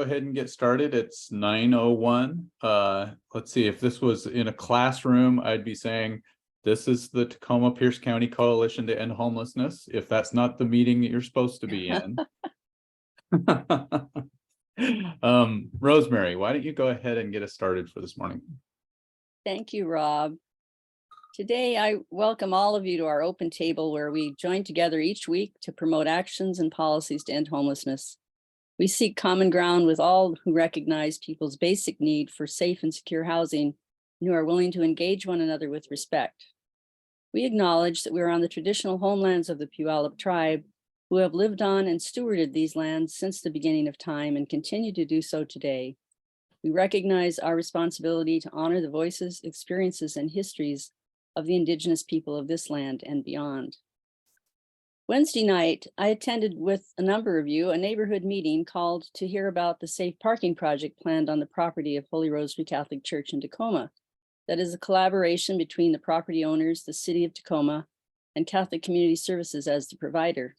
go ahead and get started. It's 9:01. Let's see, if this was in a classroom, I'd be saying, this is the Tacoma Pierce County Coalition to End Homelessness, if that's not the meeting that you're supposed to be in. Rosemary, why don't you go ahead and get us started for this morning? Thank you, Rob. Today, I welcome all of you to our open table where we join together each week to promote actions and policies to end homelessness. We seek common ground with all who recognize people's basic need for safe and secure housing and who are willing to engage one another with respect. We acknowledge that we are on the traditional homelands of the Puyallup tribe, who have lived on and stewarded these lands since the beginning of time and continue to do so today. We recognize our responsibility to honor the voices, experiences, and histories of the indigenous people of this land and beyond. Wednesday night, I attended with a number of you a neighborhood meeting called to hear about the safe parking project planned on the property of Holy Rosary Catholic Church in Tacoma. That is a collaboration between the property owners, the city of Tacoma, and Catholic Community Services as the provider.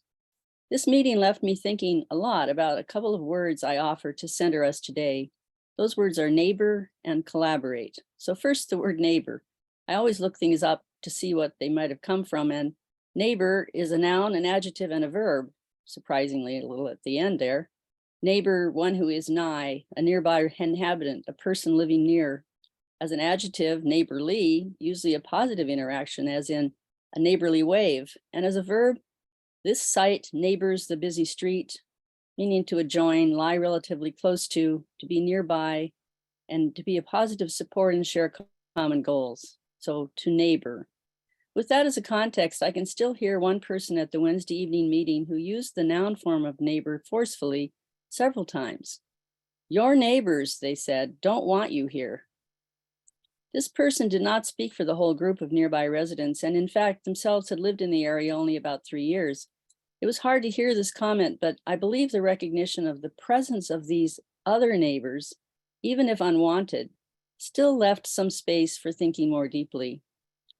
This meeting left me thinking a lot about a couple of words I offer to center us today. Those words are neighbor and collaborate. So first, the word neighbor. I always look things up to see what they might have come from, and neighbor is a noun, an adjective, and a verb, surprisingly a little at the end there. Neighbor, one who is nigh, a nearby inhabitant, a person living near. As an adjective, neighborly, usually a positive interaction, as in a neighborly wave. And as a verb, this site neighbors the busy street, meaning to adjoin, lie relatively close to be nearby, and to be a positive support and share common goals. So to neighbor. With that as a context, I can still hear one person at the Wednesday evening meeting who used the noun form of neighbor forcefully several times. Your neighbors, they said, don't want you here. This person did not speak for the whole group of nearby residents, and in fact, themselves had lived in the area only about 3 years. It was hard to hear this comment, but I believe the recognition of the presence of these other neighbors, even if unwanted, still left some space for thinking more deeply.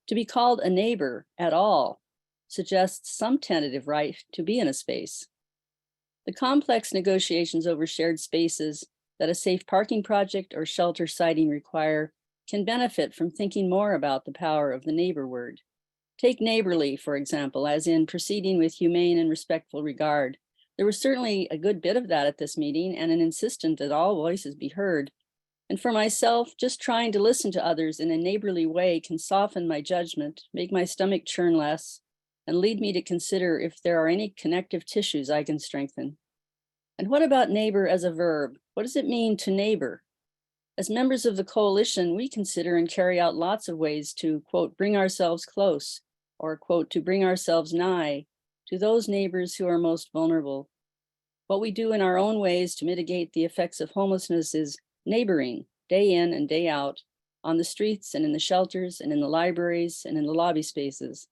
To be called a neighbor at all suggests some tentative right to be in a space. The complex negotiations over shared spaces that a safe parking project or shelter siting require can benefit from thinking more about the power of the neighbor word. Take neighborly, for example, as in proceeding with humane and respectful regard. There was certainly a good bit of that at this meeting and an insistence that all voices be heard. And for myself, just trying to listen to others in a neighborly way can soften my judgment, make my stomach churn less, and lead me to consider if there are any connective tissues I can strengthen. And what about neighbor as a verb? What does it mean to neighbor? As members of the coalition, we consider and carry out lots of ways to, quote, bring ourselves close, or, quote, to bring ourselves nigh to those neighbors who are most vulnerable. What we do in our own ways to mitigate the effects of homelessness is neighboring, day in and day out, on the streets and in the shelters and in the libraries and in the lobby spaces.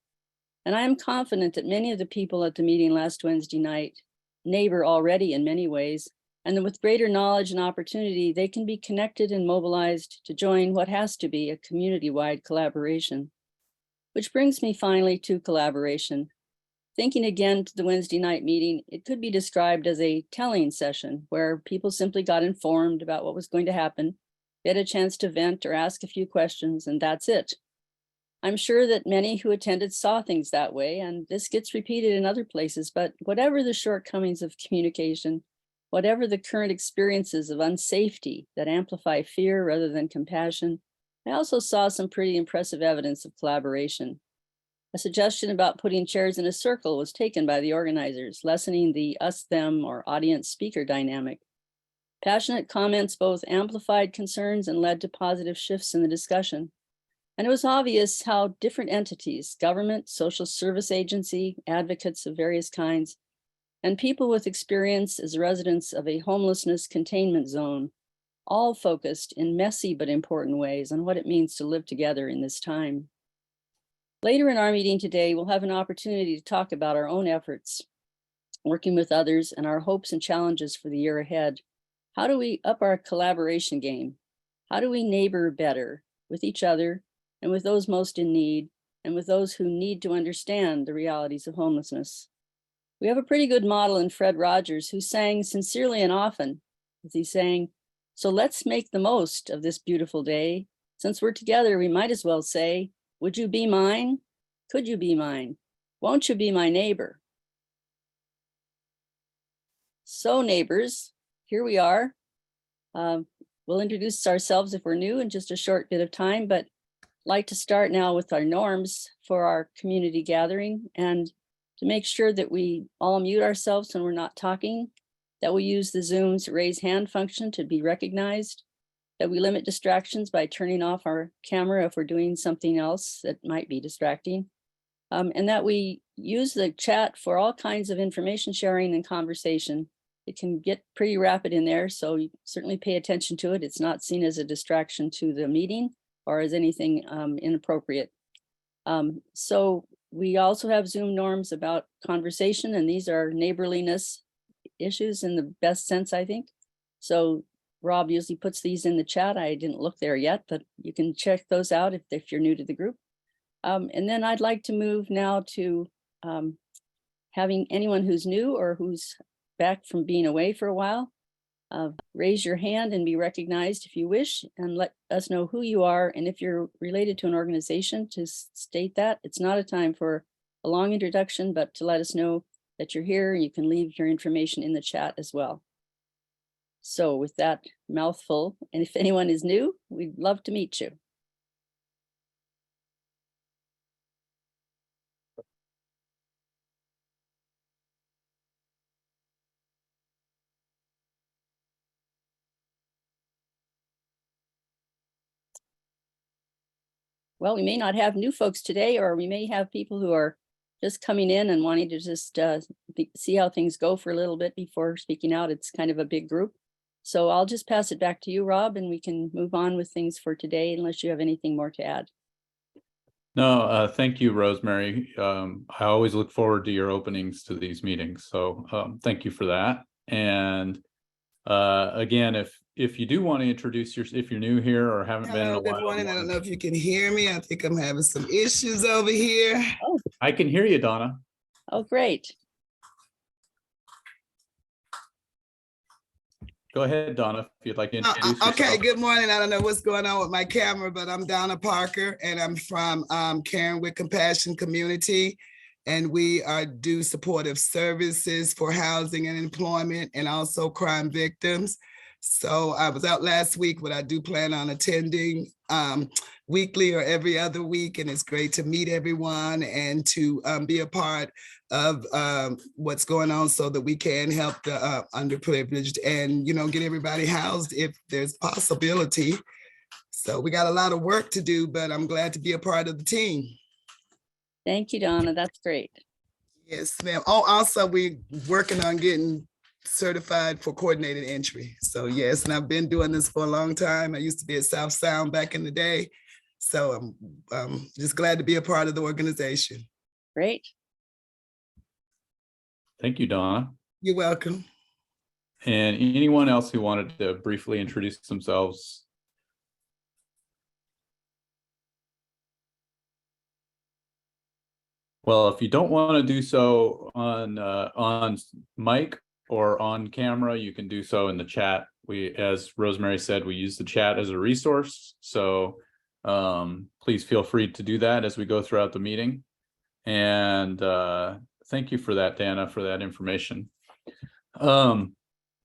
And I am confident that many of the people at the meeting last Wednesday night neighbor already in many ways, and that with greater knowledge and opportunity, they can be connected and mobilized to join what has to be a community-wide collaboration. Which brings me finally to collaboration. Thinking again to the Wednesday night meeting, it could be described as a telling session where people simply got informed about what was going to happen, they had a chance to vent or ask a few questions, and that's it. I'm sure that many who attended saw things that way, and this gets repeated in other places, but whatever the shortcomings of communication, whatever the current experiences of unsafety that amplify fear rather than compassion, I also saw some pretty impressive evidence of collaboration. A suggestion about putting chairs in a circle was taken by the organizers, lessening the us-them or audience-speaker dynamic. Passionate comments both amplified concerns and led to positive shifts in the discussion. And it was obvious how different entities, government, social service agency, advocates of various kinds, and people with experience as residents of a homelessness containment zone, all focused in messy but important ways on what it means to live together in this time. Later in our meeting today, we'll have an opportunity to talk about our own efforts, working with others, and our hopes and challenges for the year ahead. How do we up our collaboration game? How do we neighbor better with each other and with those most in need and with those who need to understand the realities of homelessness? We have a pretty good model in Fred Rogers, who sang sincerely and often, as he's saying, so let's make the most of this beautiful day. Since we're together, we might as well say, would you be mine? Could you be mine? Won't you be my neighbor? So neighbors, here we are. We'll introduce ourselves if we're new in just a short bit of time, but like to start now with our norms for our community gathering, and to make sure that we all mute ourselves when we're not talking, that we use the Zoom's raise hand function to be recognized, that we limit distractions by turning off our camera if we're doing something else that might be distracting, and that we use the chat for all kinds of information sharing and conversation. It can get pretty rapid in there, so you certainly pay attention to it. It's not seen as a distraction to the meeting or as anything inappropriate. So we also have Zoom norms about conversation, and these are neighborliness issues in the best sense, I think. So Rob usually puts these in the chat. I didn't look there yet, but you can check those out if you're new to the group. And then I'd like to move now to having anyone who's new or who's back from being away for a while, raise your hand and be recognized if you wish, and let us know who you are. And if you're related to an organization, to state that. It's not a time for a long introduction, but to let us know that you're here. You can leave your information in the chat as well. So with that mouthful, and if anyone is new, we'd love to meet you. Well, we may not have new folks today, or we may have people who are just coming in and wanting to just see how things go for a little bit before speaking out. It's kind of a big group. So I'll just pass it back to you, Rob, and we can move on with things for today, unless you have anything more to add. No, thank you, Rosemary. I always look forward to your openings to these meetings. So thank you for that. And again, if you do want to introduce if you're new here or haven't been in a while. Good morning. I don't know if you can hear me. I think I'm having some issues over here. Oh, I can hear you, Donna. oh, great. Go ahead, Donna, if you'd like to introduce yourself. Okay, good morning. I don't know what's going on with my camera, but I'm Donna Parker, and I'm from Caring with Compassion Community. And we do supportive services for housing and employment, and also crime victims. So I was out last week, but I do plan on attending weekly or every other week. And it's great to meet everyone and to be a part of what's going on so that we can help the underprivileged and, you know, get everybody housed if there's possibility. So we got a lot of work to do, but I'm glad to be a part of the team. Thank you, Donna. That's great. Yes, ma'am. Oh, also we're working on getting certified for coordinated entry. So yes, and I've been doing this for a long time. I used to be at South Sound back in the day. So I'm just glad to be a part of the organization. Great. Thank you, Donna. You're welcome. And anyone else who wanted to briefly introduce themselves? Well, if you don't want to do so on mic or on camera, you can do so in the chat. We, as Rosemary said, we use the chat as a resource. So please feel free to do that as we go throughout the meeting. And thank you for that, Dana, for that information.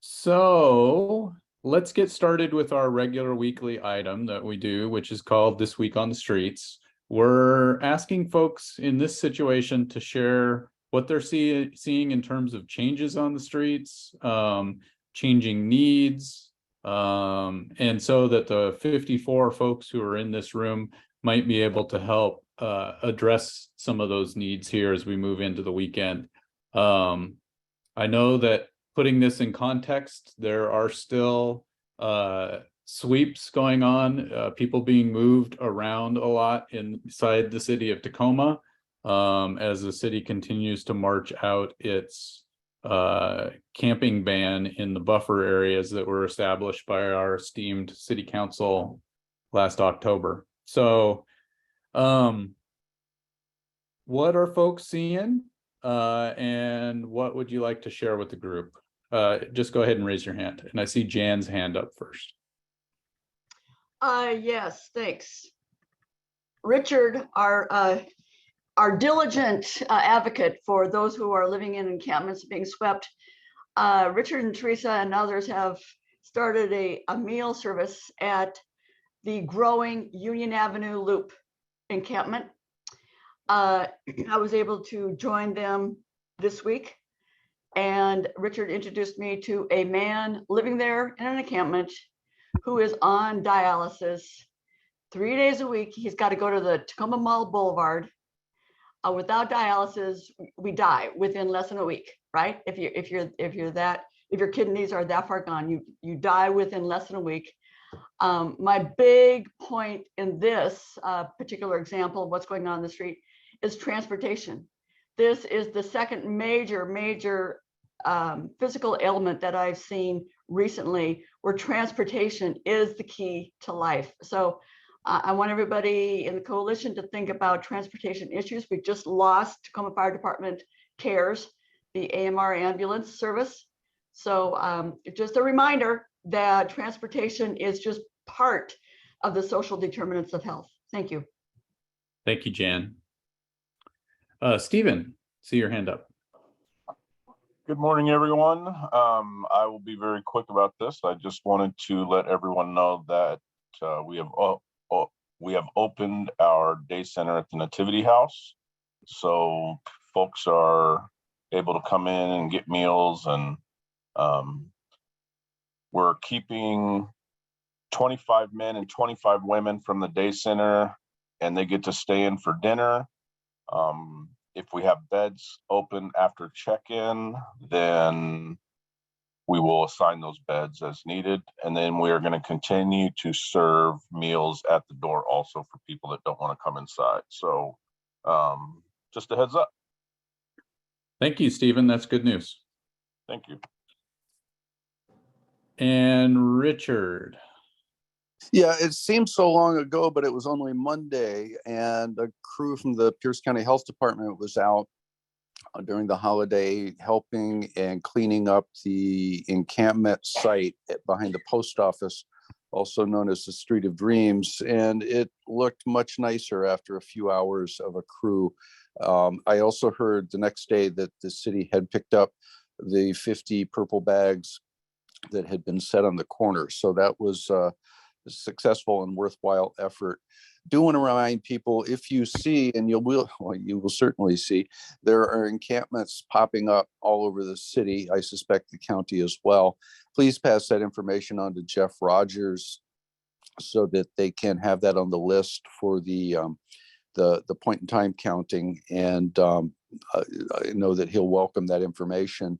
So let's get started with our regular weekly item that we do, which is called This Week on the Streets. We're asking folks in this situation to share what they're seeing in terms of changes on the streets, changing needs, and so that the 54 folks who are in this room might be able to help address some of those needs here as we move into the weekend. I know that putting this in context, there are still sweeps going on, people being moved around a lot inside the city of Tacoma as the city continues to march out its camping ban in the buffer areas that were established by our esteemed city council last October. So what are folks seeing and what would you like to share with the group? just go ahead and raise your hand. And I see Jan's hand up first. Yes, thanks. Richard, our diligent advocate for those who are living in encampments being swept. Richard and Teresa and others have started a meal service at the growing Union Avenue Loop encampment. I was able to join them this week, and Richard introduced me to a man living there in an encampment who is on dialysis 3 days a week. He's got to go to the Tacoma Mall Boulevard. Without dialysis, we die within less than a week, right? If your kidneys are that far gone, you die within less than a week. My big point in this particular example of what's going on in the street is transportation. This is the second major physical ailment that I've seen recently, where transportation is the key to life. So I want everybody in the coalition to think about transportation issues. We just lost Tacoma Fire Department CARES, the AMR ambulance service. So just a reminder that transportation is just part of the social determinants of health. Thank you. Thank you, Jan. Stephen, see your hand up. Good morning, everyone. I will be very quick about this. I just wanted to let everyone know that we have opened our day center at the Nativity House. So folks are able to come in and get meals, and we're keeping 25 men and 25 women from the day center, and they get to stay in for dinner. If we have beds open after check-in, then we will assign those beds as needed. And then we are going to continue to serve meals at the door also for people that don't want to come inside. So just a heads up. Thank you, Stephen. That's good news. Thank you. And Richard. Yeah, it seems so long ago, but it was only Monday, and a crew from the Pierce County Health Department was out during the holiday helping and cleaning up the encampment site behind the post office, also known as the Street of Dreams, and it looked much nicer after a few hours of a crew. I also heard the next day that the city had picked up the 50 purple bags that had been set on the corner, so that was successful and worthwhile effort. Do want to remind people, if you see, and you will certainly see, there are encampments popping up all over the city. I suspect the county as well. Please pass that information on to Jeff Rogers so that they can have that on the list for the point in time counting. And I know that he'll welcome that information.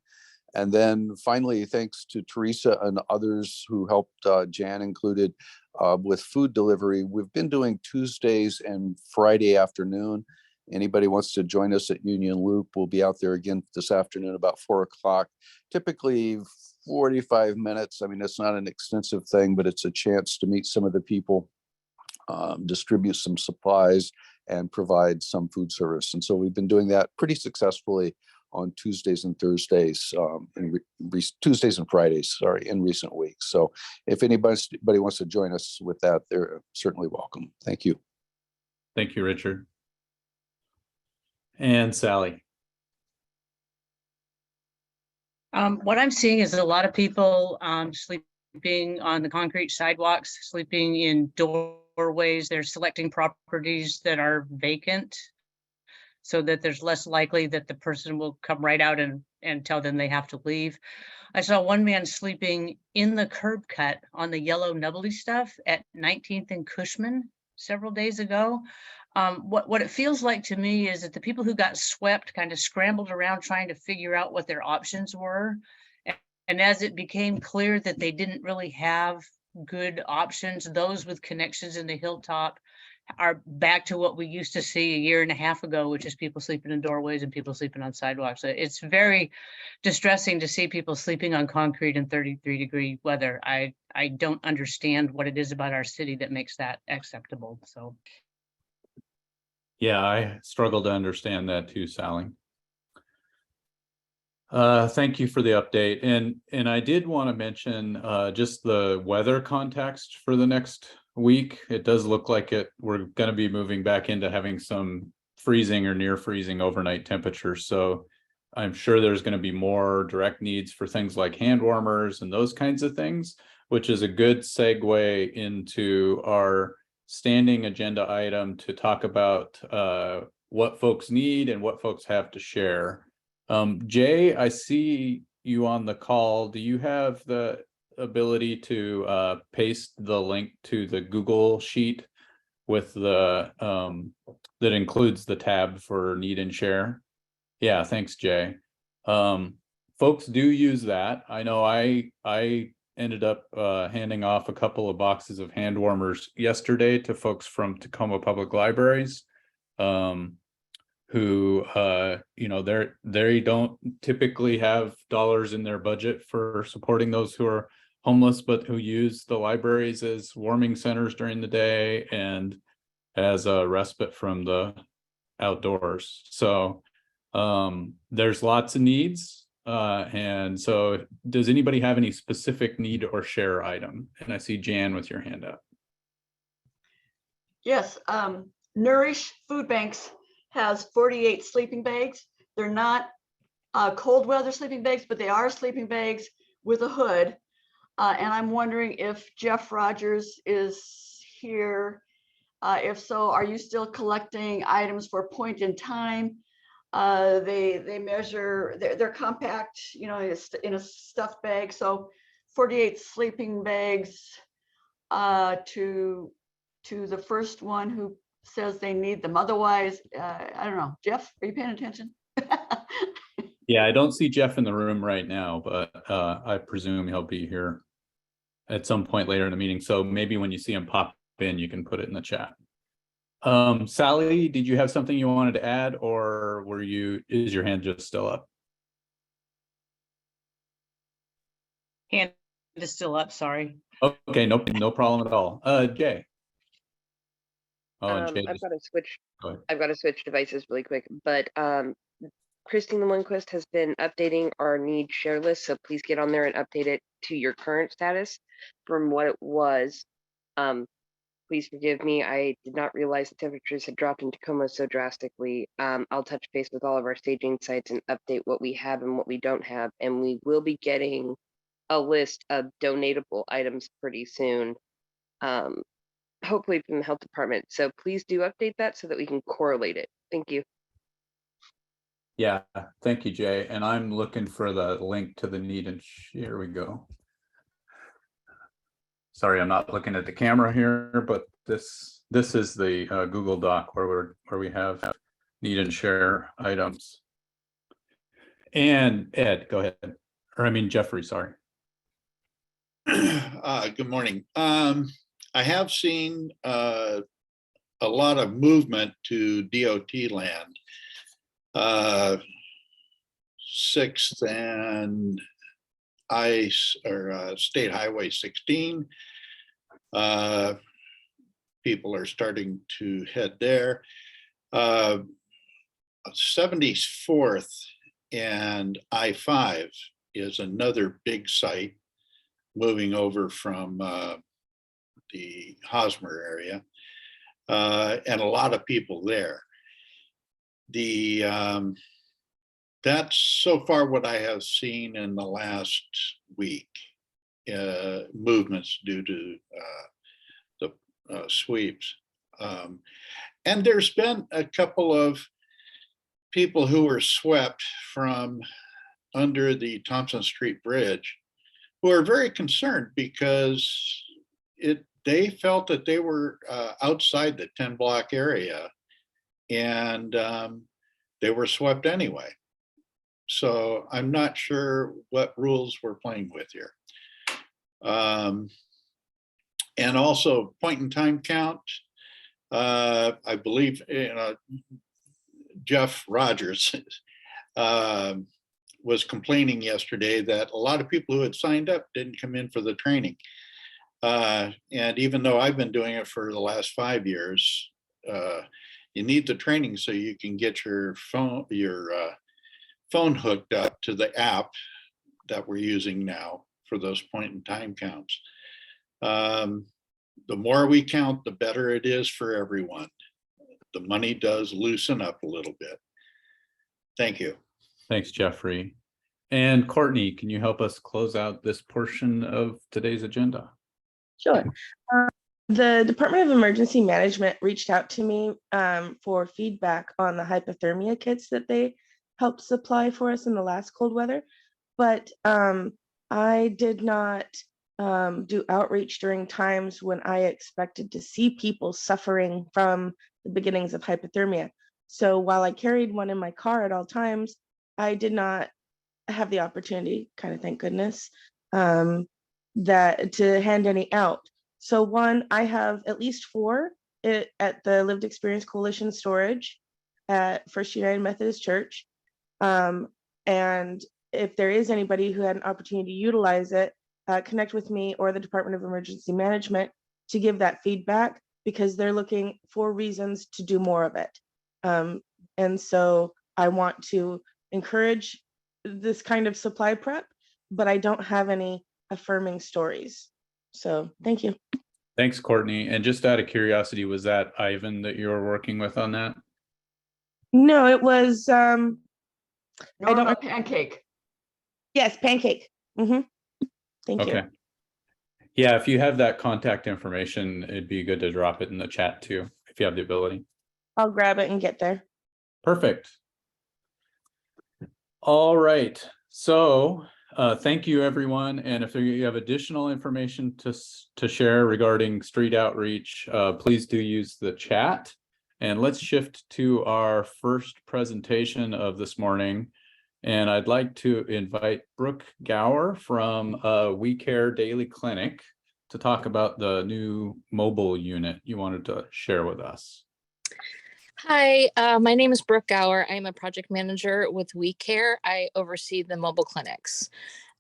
And then finally, thanks to Teresa and others who helped, Jan included, with food delivery. We've been doing Tuesdays and Friday afternoon. Anybody wants to join us at Union Loop, we'll be out there again this afternoon about 4 o'clock. Typically 45 minutes. I mean, it's not an extensive thing, but it's a chance to meet some of the people, distribute some supplies, and provide some food service. And so we've been doing that pretty successfully on Tuesdays and Thursdays, Tuesdays and Fridays, in recent weeks. So if anybody wants to join us with that, they're certainly welcome. Thank you. Thank you, Richard. And Sally. What I'm seeing is a lot of people sleeping on the concrete sidewalks, sleeping in doorways. They're selecting properties that are vacant, so that there's less likely that the person will come right out and tell them they have to leave. I saw one man sleeping in the curb cut on the yellow nubbly stuff at 19th and Cushman several days ago. What it feels like to me is that the people who got swept kind of scrambled around trying to figure out what their options were. And as it became clear that they didn't really have good options, those with connections in the hilltop are back to what we used to see a year and a half ago, which is people sleeping in doorways and people sleeping on sidewalks. So it's very distressing to see people sleeping on concrete in 33-degree weather. I don't understand what it is about our city that makes that acceptable. So Yeah, I struggle to understand that too, Sally. Thank you for the update. And I did want to mention just the weather context for the next week. It does look like we're going to be moving back into having some freezing or near freezing overnight temperatures. So I'm sure there's going to be more direct needs for things like hand warmers and those kinds of things, which is a good segue into our standing agenda item to talk about what folks need and what folks have to share. Jay, I see you on the call. Do you have the ability to paste the link to the Google sheet with the that includes the tab for need and share? Yeah, thanks, Jay. Folks do use that. I know I ended up handing off a couple of boxes of hand warmers yesterday to folks from Tacoma Public Libraries. Who they don't typically have dollars in their budget for supporting those who are homeless, but who use the libraries as warming centers during the day and as a respite from the outdoors. So there's lots of needs. And so does anybody have any specific need or share item? And I see Jan with your hand up. Yes, Nourish Food Banks has 48 sleeping bags. They're not cold weather sleeping bags, but they are sleeping bags with a hood. And I'm wondering if Jeff Rogers is here. If so, are you still collecting items for point in time? They measure, they're compact, in a stuffed bag. So 48 sleeping bags to the first one who says they need them. Otherwise, I don't know. Jeff, are you paying attention? Yeah, I don't see Jeff in the room right now, but I presume he'll be here at some point later in the meeting. So maybe when you see him pop in, you can put it in the chat. Sally, did you have something you wanted to add, or is your hand just still up? Hand is still up, sorry. Okay, no problem at all. Jay. Oh, and Jay I've got to switch. go ahead. I've got to switch devices really quick, but Christine Lundquist has been updating our need share list, so please get on there and update it to your current status from what it was. Please forgive me. I did not realize the temperatures had dropped in Tacoma so drastically. I'll touch base with all of our staging sites and update what we have and what we don't have, and we will be getting a list of donatable items pretty soon. Hopefully from the health department. So please do update that so that we can correlate it. Thank you. Yeah, thank you, Jay. And I'm looking for the link to the need and here we go. Sorry, I'm not looking at the camera here, but this is the Google Doc where we have need and share items. And Ed, go ahead. Or I mean Jeffrey, sorry. Good morning. I have seen a lot of movement to DOT land. 6th and State Highway 16. People are starting to head there. 74th and I-5 is another big site moving over from the Hosmer area, and a lot of people there. That's so far what I have seen in the last week, movements due to the sweeps. And there's been a couple of people who were swept from under the Thompson Street Bridge who are very concerned because they felt that they were outside the 10 block area and they were swept anyway. So I'm not sure what rules we're playing with here. And also point in time count. I believe Jeff Rogers was complaining yesterday that a lot of people who had signed up didn't come in for the training. And even though I've been doing it for the last 5 years, you need the training so you can get your phone hooked up to the app that we're using now for those point in time counts. The more we count, the better it is for everyone. The money does loosen up a little bit. Thank you. Thanks, Jeffrey. And Courtney, can you help us close out this portion of today's agenda? Sure. The Department of Emergency Management reached out to me for feedback on the hypothermia kits that they helped supply for us in the last cold weather. But I did not do outreach during times when I expected to see people suffering from the beginnings of hypothermia. So while I carried one in my car at all times, I did not have the opportunity, kind of thank goodness, that to hand any out. So one, I have at least 4 at the Lived Experience Coalition storage at First United Methodist Church. And if there is anybody who had an opportunity to utilize it, connect with me or the Department of Emergency Management to give that feedback, because they're looking for reasons to do more of it. And so I want to encourage this kind of supply prep, but I don't have any affirming stories. So thank you. Thanks, Courtney. And just out of curiosity, was that Ivan that you were working with on that? No, it was Norma Pancake. yes, Pancake. Thank you. Okay. Yeah, if you have that contact information, it'd be good to drop it in the chat too, if you have the ability. I'll grab it and get there. Perfect. All right. So thank you, everyone. And if you have additional information to share regarding street outreach, please do use the chat. And let's shift to our first presentation of this morning. And I'd like to invite Brooke Gower from We Care Daily Clinic to talk about the new mobile unit you wanted to share with us. Hi, my name is Brooke Gower. I'm a project manager with We Care. I oversee the mobile clinics.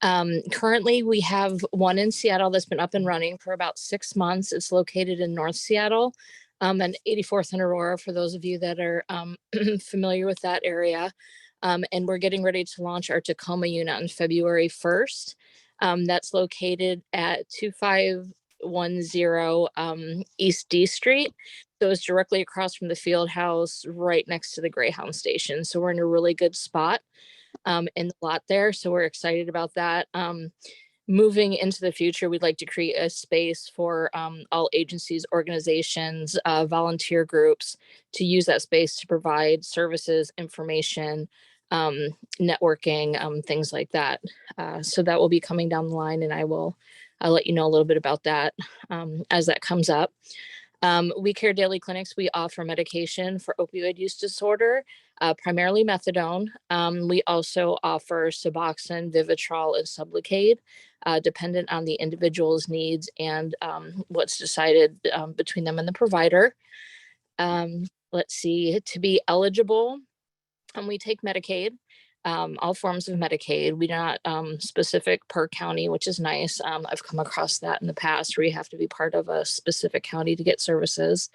Currently, we have one in Seattle that's been up and running for about 6 months. It's located in North Seattle and 84th and Aurora, for those of you that are familiar with that area. And we're getting ready to launch our Tacoma unit on February 1st. That's located at 2510 East D Street. So it's directly across from the field house, right next to the Greyhound station. So we're in a really good spot in the lot there. So we're excited about that. Moving into the future, we'd like to create a space for all agencies, organizations, volunteer groups to use that space to provide services, information, networking, things like that. So that will be coming down the line, and I'll let you know a little bit about that as that comes up. We Care Daily Clinics, we offer medication for opioid use disorder, primarily methadone. We also offer Suboxone, Vivitrol, and Sublocade, dependent on the individual's needs and what's decided between them and the provider. Let's see, to be eligible, we take Medicaid. All forms of Medicaid. We're not specific per county, which is nice. I've come across that in the past where you have to be part of a specific county to get services.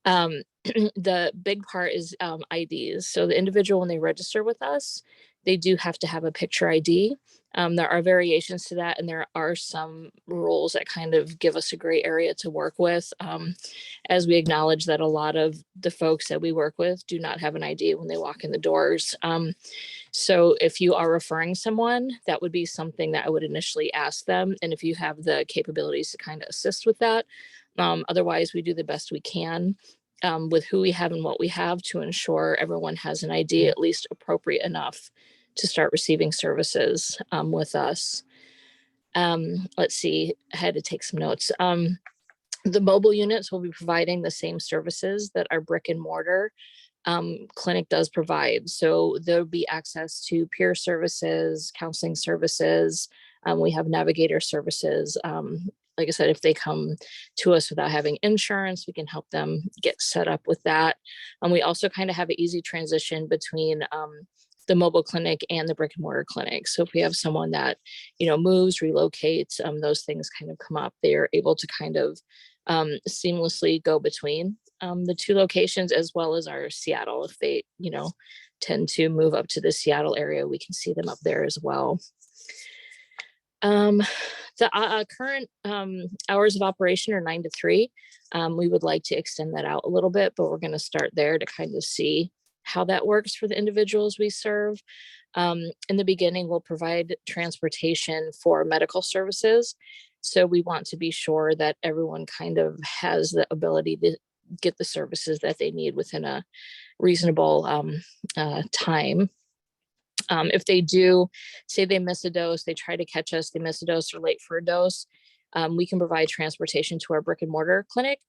The big part is IDs. So the individual, when they register with us, they do have to have a picture ID. There are variations to that, and there are some rules that kind of give us a gray area to work with, as we acknowledge that a lot of the folks that we work with do not have an ID when they walk in the doors. So if you are referring someone, that would be something that I would initially ask them. And if you have the capabilities to kind of assist with that, otherwise we do the best we can with who we have and what we have to ensure everyone has an ID at least appropriate enough to start receiving services with us. Let's see, I had to take some notes. The mobile units will be providing the same services that our brick and mortar clinic does provide. So there'll be access to peer services, counseling services. We have navigator services. Like I said, if they come to us without having insurance, we can help them get set up with that. And we also kind of have an easy transition between the mobile clinic and the brick and mortar clinic. So if we have someone that, moves, relocates, those things kind of come up, they are able to kind of seamlessly go between the two locations, as well as our Seattle, if they, tend to move up to the Seattle area, we can see them up there as well. The current hours of operation are 9 to 3. We would like to extend that out a little bit, but we're going to start there to kind of see how that works for the individuals we serve. In the beginning, we'll provide transportation for medical services. So we want to be sure that everyone kind of has the ability to get the services that they need within a reasonable time. If they do, say they miss a dose, they try to catch us, they miss a dose or late for a dose, we can provide transportation to our brick and mortar clinic,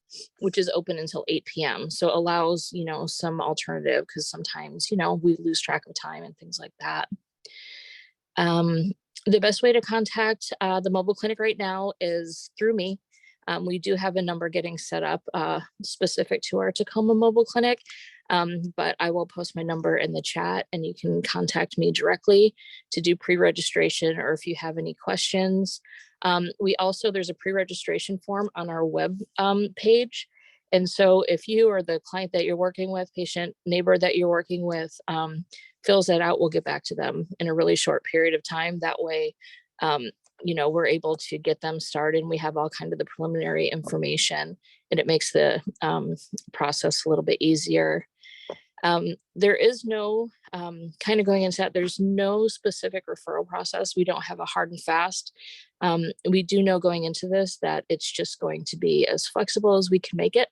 which is open until 8 p.m. So it allows, some alternative, because sometimes, we lose track of time and things like that. The best way to contact the mobile clinic right now is through me. We do have a number getting set up specific to our Tacoma mobile clinic, but I will post my number in the chat and you can contact me directly to do pre-registration, or if you have any questions. There's a pre-registration form on our web page. And so if you or the client that you're working with, patient, neighbor that you're working with, fills that out, we'll get back to them in a really short period of time. That way, we're able to get them started and we have all kind of the preliminary information, and it makes the process a little bit easier. There is no kind of going into that. There's no specific referral process. We don't have a hard and fast. We do know going into this that it's just going to be as flexible as we can make it,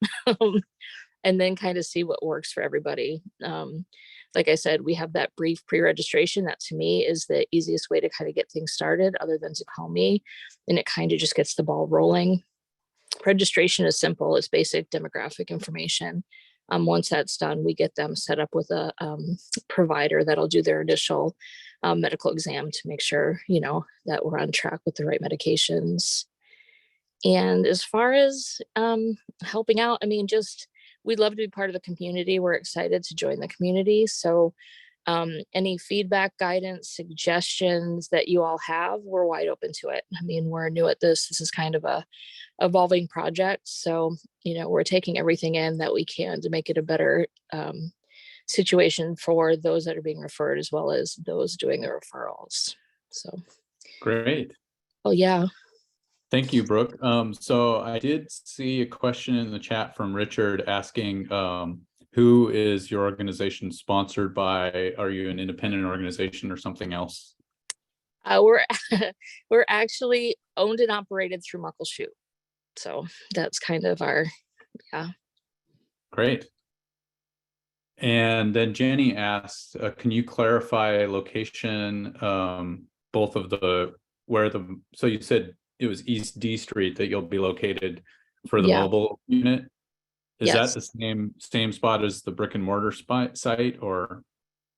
and then kind of see what works for everybody. Like I said, we have that brief pre-registration. That to me is the easiest way to kind of get things started, other than to call me, and it kind of just gets the ball rolling. Registration is simple. It's basic demographic information. Once that's done, we get them set up with a provider that'll do their initial medical exam to make sure, that we're on track with the right medications. And as far as helping out, we'd love to be part of the community. We're excited to join the community. So any feedback, guidance, suggestions that you all have, we're wide open to it. We're new at this. This is kind of a evolving project. So, we're taking everything in that we can to make it a better situation for those that are being referred, as well as those doing the referrals. So. Great. Oh, yeah. Thank you, Brooke. So I did see a question in the chat from Richard asking, who is your organization sponsored by? Are you an independent organization or something else? We're actually owned and operated through Muckleshoot. So that's kind of our, yeah. Great. And then Jenny asked, can you clarify location, both of so you said it was East D Street that you'll be located for the mobile unit? Is that the same spot as the brick and mortar site, or?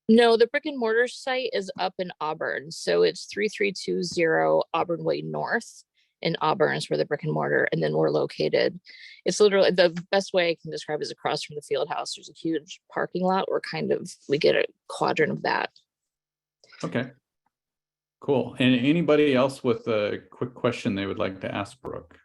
No, the brick and mortar site is up in Auburn. So it's 3320 Auburn Way North in Auburn is where the brick and mortar, and then we're located. It's literally, the best way I can describe it is across from the field house. There's a huge parking lot. We get a quadrant of that. Okay. Cool. And anybody else with a quick question they would like to ask Brooke?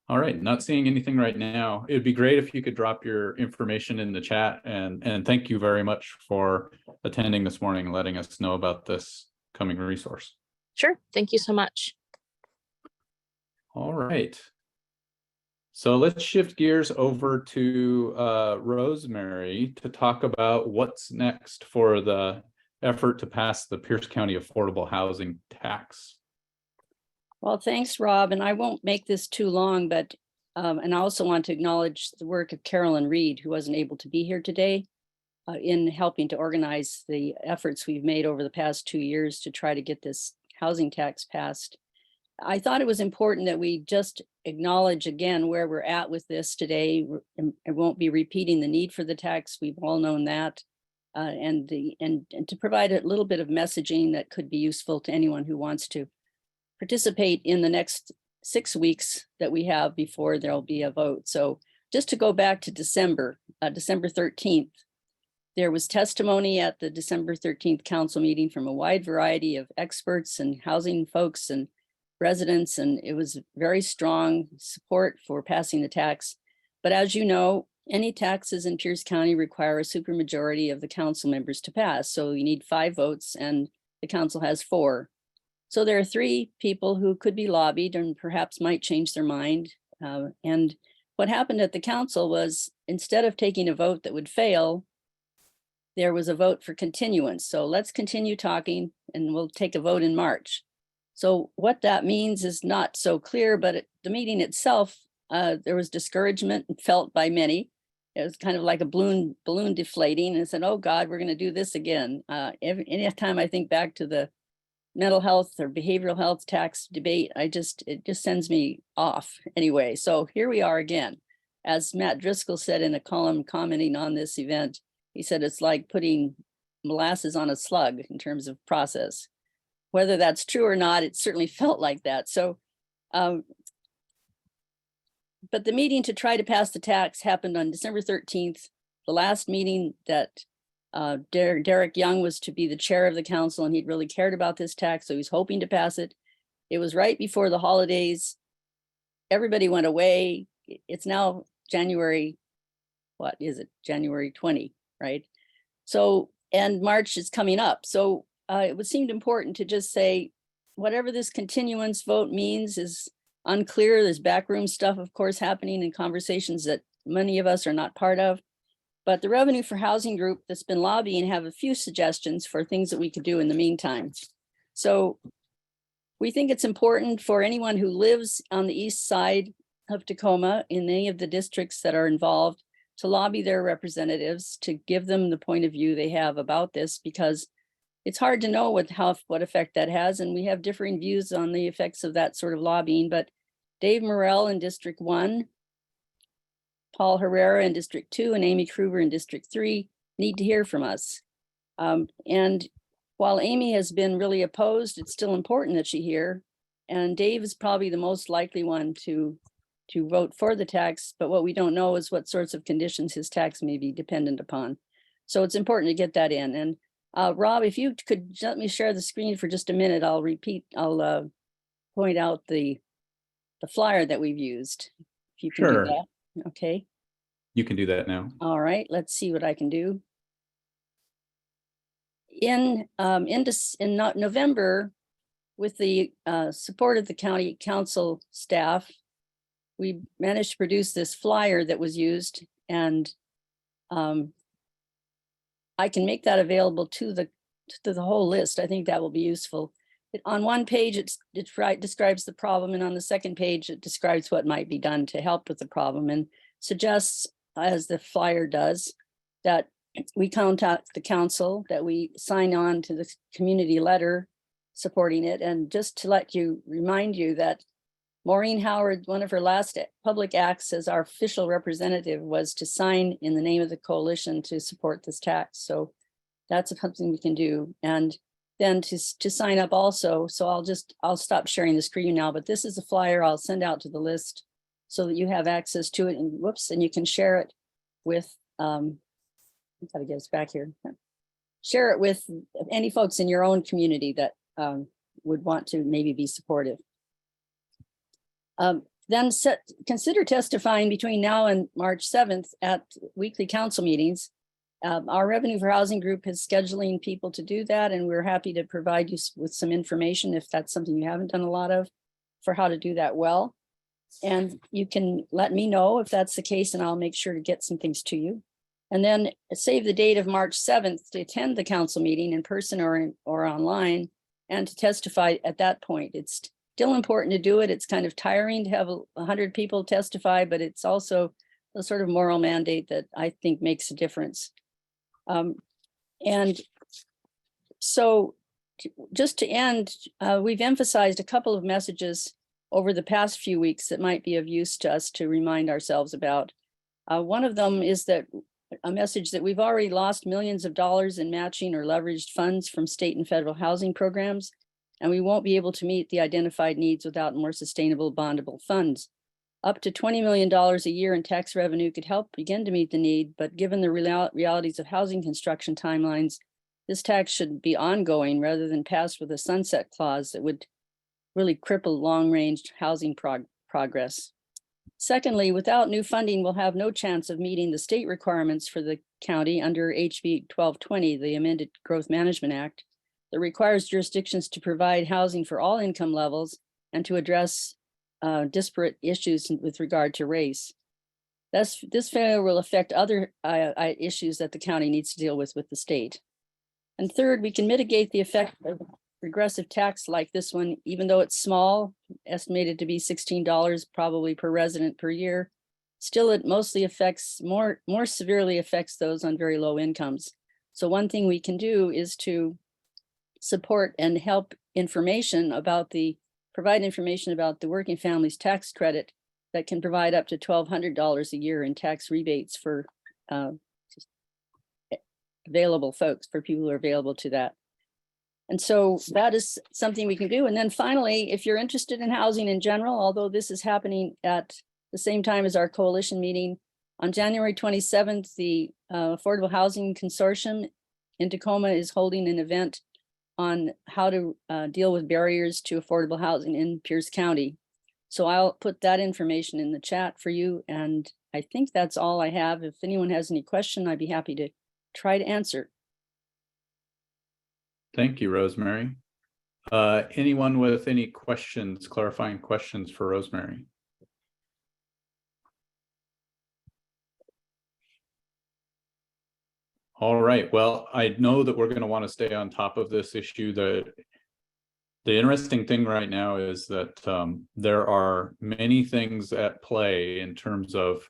All right, not seeing anything right now. It'd be great if you could drop your information in the chat, and thank you very much for attending this morning and letting us know about this coming resource. Sure. Thank you so much. All right. So let's shift gears over to Rosemary to talk about what's next for the effort to pass the Pierce County Affordable Housing Tax. Well, thanks, Rob. And I won't make this too long, but and I also want to acknowledge the work of Carolyn Reed, who wasn't able to be here today, in helping to organize the efforts we've made over the past 2 years to try to get this housing tax passed. I thought it was important that we just acknowledge again where we're at with this today. I won't be repeating the need for the tax. We've all known that, and to provide a little bit of messaging that could be useful to anyone who wants to participate in the next 6 weeks that we have before there'll be a vote. So just to go back to December 13th, there was testimony at the December 13th council meeting from a wide variety of experts and housing folks and residents, and it was very strong support for passing the tax. But as you know, Any taxes in Pierce County require a supermajority of the council members to pass. So you need 5 votes and the council has 4. So there are 3 people who could be lobbied and perhaps might change their mind. And what happened at the council was, instead of taking a vote that would fail, there was a vote for continuance. So let's continue talking and we'll take a vote in March. So what that means is not so clear, but at the meeting itself, there was discouragement felt by many. It was kind of like a balloon deflating, and said, oh God, we're going to do this again. Any time I think back to the mental health or behavioral health tax debate, it just sends me off anyway. So here we are again. As Matt Driscoll said in a column commenting on this event, he said it's like putting molasses on a slug in terms of process. Whether that's true or not, it certainly felt like that. So, but the meeting to try to pass the tax happened on December 13th. The last meeting that Derek Young was to be the chair of the council, and he'd really cared about this tax, so he was hoping to pass it. It was right before the holidays. Everybody went away. It's now January, what is it? January 20, right? So, and March is coming up. So it seemed important to just say, whatever this continuance vote means is unclear. There's backroom stuff, of course, happening in conversations that many of us are not part of. But the Revenue for Housing group that's been lobbying have a few suggestions for things that we could do in the meantime. So we think it's important for anyone who lives on the east side of Tacoma in any of the districts that are involved to lobby their representatives to give them the point of view they have about this, because it's hard to know what effect that has. And we have differing views on the effects of that sort of lobbying. But Dave Morrell in District 1, Paul Herrera in District 2, and Amy Kruger in District 3 need to hear from us. And while Amy has been really opposed, it's still important that she hear. And Dave is probably the most likely one to vote for the tax, but what we don't know is what sorts of conditions his tax may be dependent upon. So it's important to get that in. And Rob, if you could let me share the screen for just a minute, I'll point out the flyer that we've used. If you can do Sure. that. Okay. You can do that now. All right, let's see what I can do. In November, with the support of the county council staff, we managed to produce this flyer that was used, and I can make that available to the whole list. I think that will be useful. On one page, it describes the problem, and on the second page, it describes what might be done to help with the problem, and suggests, as the flyer does, that we contact the council, that we sign on to the community letter supporting it. And just to remind you that Maureen Howard, one of her last public acts as our official representative, was to sign in the name of the coalition to support this tax. So that's something we can do. And then to sign up also. So I'll stop sharing the screen now, but this is a flyer I'll send out to the list so that you have access to it, and and you can share it with, I've got to get us back here. Share it with any folks in your own community that would want to maybe be supportive. Then consider testifying between now and March 7th at weekly council meetings. Our Revenue for Housing group is scheduling people to do that, and we're happy to provide you with some information if that's something you haven't done a lot of, for how to do that well. And you can let me know if that's the case, and I'll make sure to get some things to you. And then save the date of March 7th to attend the council meeting in person or online, and to testify at that point. It's still important to do it. It's kind of tiring to have 100 people testify, but it's also a sort of moral mandate that I think makes a difference. And so just to end, we've emphasized a couple of messages over the past few weeks that might be of use to us to remind ourselves about. One of them is that a message that we've already lost millions of dollars in matching or leveraged funds from state and federal housing programs, and we won't be able to meet the identified needs without more sustainable bondable funds. Up to $20 million a year in tax revenue could help begin to meet the need, but given the realities of housing construction timelines, this tax should be ongoing rather than passed with a sunset clause that would really cripple long-range housing progress. Secondly, without new funding, we'll have no chance of meeting the state requirements for the county under HB 1220, the amended Growth Management Act, that requires jurisdictions to provide housing for all income levels and to address disparate issues with regard to race. This failure will affect other issues that the county needs to deal with the state. And third, we can mitigate the effect of regressive tax like this one, even though it's small, estimated to be $16 probably per resident per year. Still, it mostly affects, more severely affects those on very low incomes. So one thing we can do is to support and help provide information about the working families tax credit that can provide up to $1,200 a year in tax rebates for available folks, for people who are available to that. And so that is something we can do. And then finally, if you're interested in housing in general, although this is happening at the same time as our coalition meeting, on January 27th, the Affordable Housing Consortium in Tacoma is holding an event on how to deal with barriers to affordable housing in Pierce County. So I'll put that information in the chat for you. And I think that's all I have. If anyone has any question, I'd be happy to try to answer. Thank you, Rosemary. Anyone with any questions, clarifying questions for Rosemary? All right, well, I know that we're going to want to stay on top of this issue. The interesting thing right now is that there are many things at play in terms of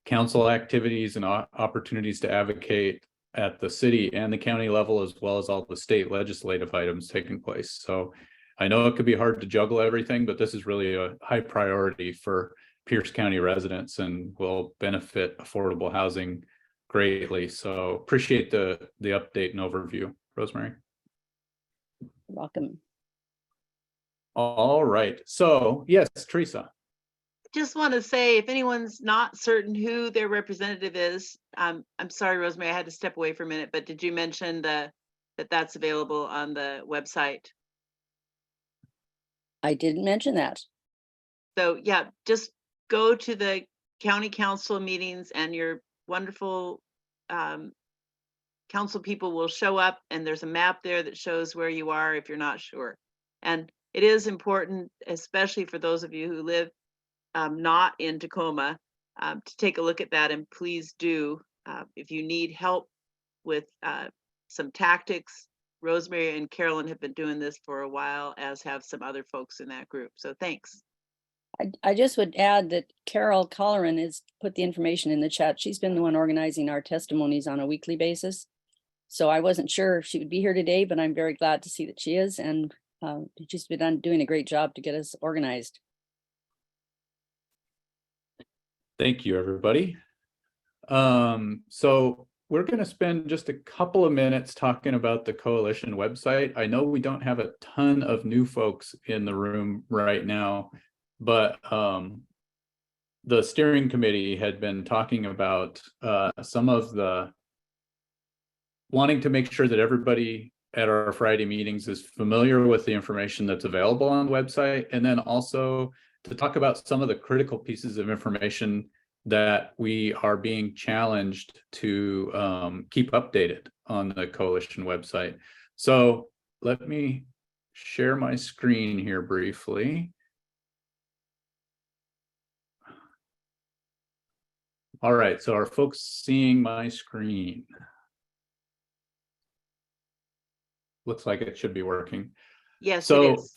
council activities and opportunities to advocate at the city and the county level, as well as all the state legislative items taking place. So I know it could be hard to juggle everything, but this is really a high priority for Pierce County residents and will benefit affordable housing greatly. So appreciate the update and overview, Rosemary. You're welcome. All right. So yes, Teresa. Just want to say, if anyone's not certain who their representative is, I'm sorry, Rosemary, I had to step away for a minute, but did you mention that that's available on the website? I didn't mention that. So yeah, just go to the county council meetings and your wonderful council people will show up, and there's a map there that shows where you are if you're not sure. And it is important, especially for those of you who live not in Tacoma, to take a look at that. And please do, if you need help with some tactics, Rosemary and Carolyn have been doing this for a while, as have some other folks in that group. So thanks. I just would add that Carol Colleran has put the information in the chat. She's been the one organizing our testimonies on a weekly basis. So I wasn't sure if she would be here today, but I'm very glad to see that she is. And she's been doing a great job to get us organized. Thank you, everybody. So we're going to spend just a couple of minutes talking about the coalition website. I know we don't have a ton of new folks in the room right now, but the steering committee had been talking about some of the wanting to make sure that everybody at our Friday meetings is familiar with the information that's available on the website, and then also to talk about some of the critical pieces of information that we are being challenged to keep updated on the coalition website. So let me share my screen here briefly. All right, so are folks seeing my screen? Looks like it should be working. Yes, it is.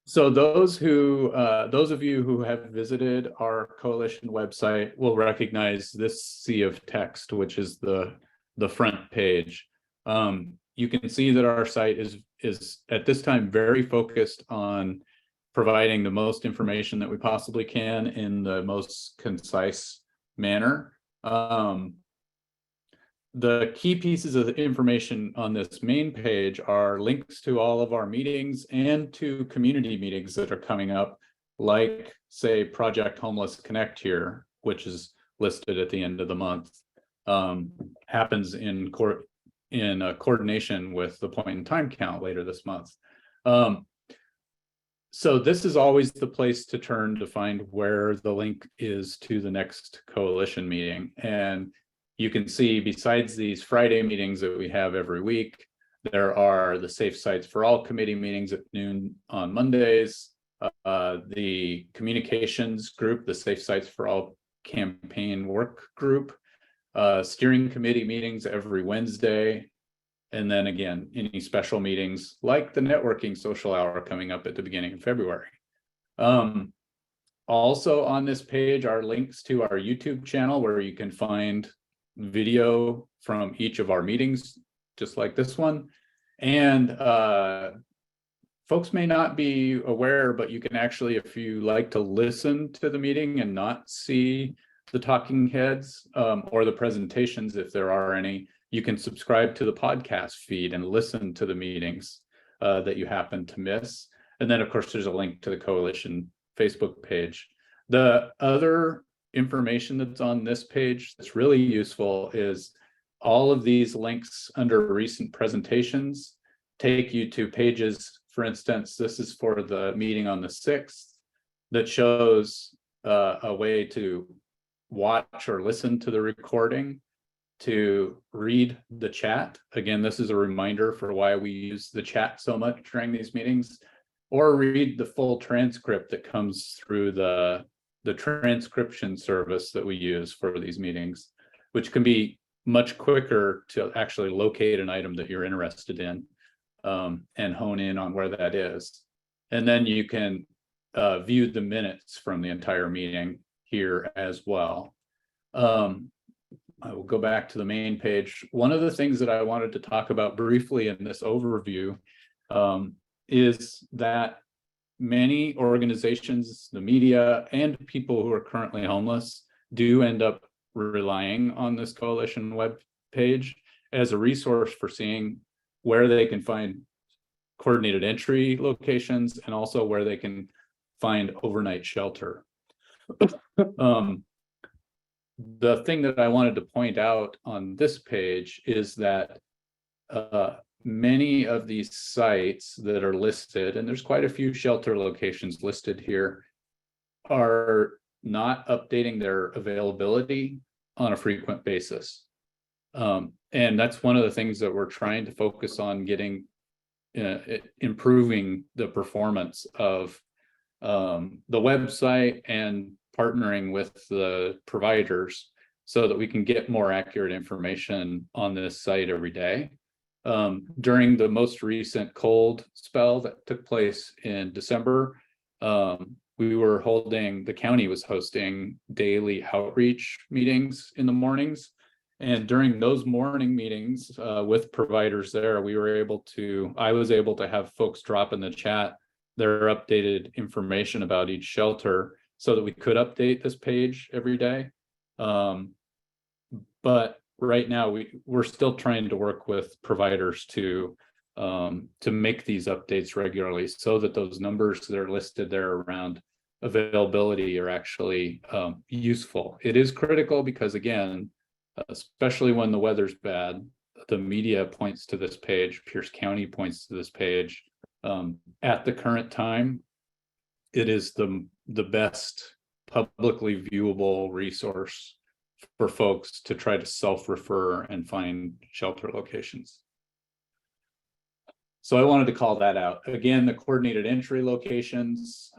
So those of you who have visited our coalition website will recognize this sea of text, which is the front page. You can see that our site is at this time very focused on providing the most information that we possibly can in the most concise manner. The key pieces of information on this main page are links to all of our meetings and to community meetings that are coming up, like, say, Project Homeless Connect here, which is listed at the end of the month, happens in coordination with the point in time count later this month. So this is always the place to turn to find where the link is to the next coalition meeting. And you can see, besides these Friday meetings that we have every week, there are the Safe Sites for All committee meetings at noon on Mondays, the communications group, the Safe Sites for All campaign work group, steering committee meetings every Wednesday, and then again, any special meetings like the networking social hour coming up at the beginning of February. Also on this page are links to our YouTube channel where you can find video from each of our meetings, just like this one. And folks may not be aware, but you can actually, if you like to listen to the meeting and not see the talking heads or the presentations, if there are any, you can subscribe to the podcast feed and listen to the meetings that you happen to miss. And then, of course, there's a link to the coalition Facebook page. The other information that's on this page that's really useful is all of these links under recent presentations take you to pages. For instance, this is for the meeting on the 6th that shows a way to watch or listen to the recording, to read the chat. Again, this is a reminder for why we use the chat so much during these meetings, or read the full transcript that comes through the transcription service that we use for these meetings, which can be much quicker to actually locate an item that you're interested in and hone in on where that is. And then you can view the minutes from the entire meeting here as well. I will go back to the main page. One of the things that I wanted to talk about briefly in this overview is that many organizations, the media, and people who are currently homeless do end up relying on this coalition web page as a resource for seeing where they can find coordinated entry locations and also where they can find overnight shelter. The thing that I wanted to point out on this page is that many of these sites that are listed, and there's quite a few shelter locations listed here, are not updating their availability on a frequent basis. And that's one of the things that we're trying to focus on, getting improving the performance of the website and partnering with the providers so that we can get more accurate information on this site every day. During the most recent cold spell that took place in December, the county was hosting daily outreach meetings in the mornings. And during those morning meetings with providers there, I was able to have folks drop in the chat their updated information about each shelter so that we could update this page every day. But right now we're still trying to work with providers to make these updates regularly so that those numbers that are listed there around availability are actually useful. It is critical because, again, especially when the weather's bad, the media points to this page, Pierce County points to this page. At the current time, it is the best publicly viewable resource for folks to try to self-refer and find shelter locations. So I wanted to call that out. Again, the coordinated entry locations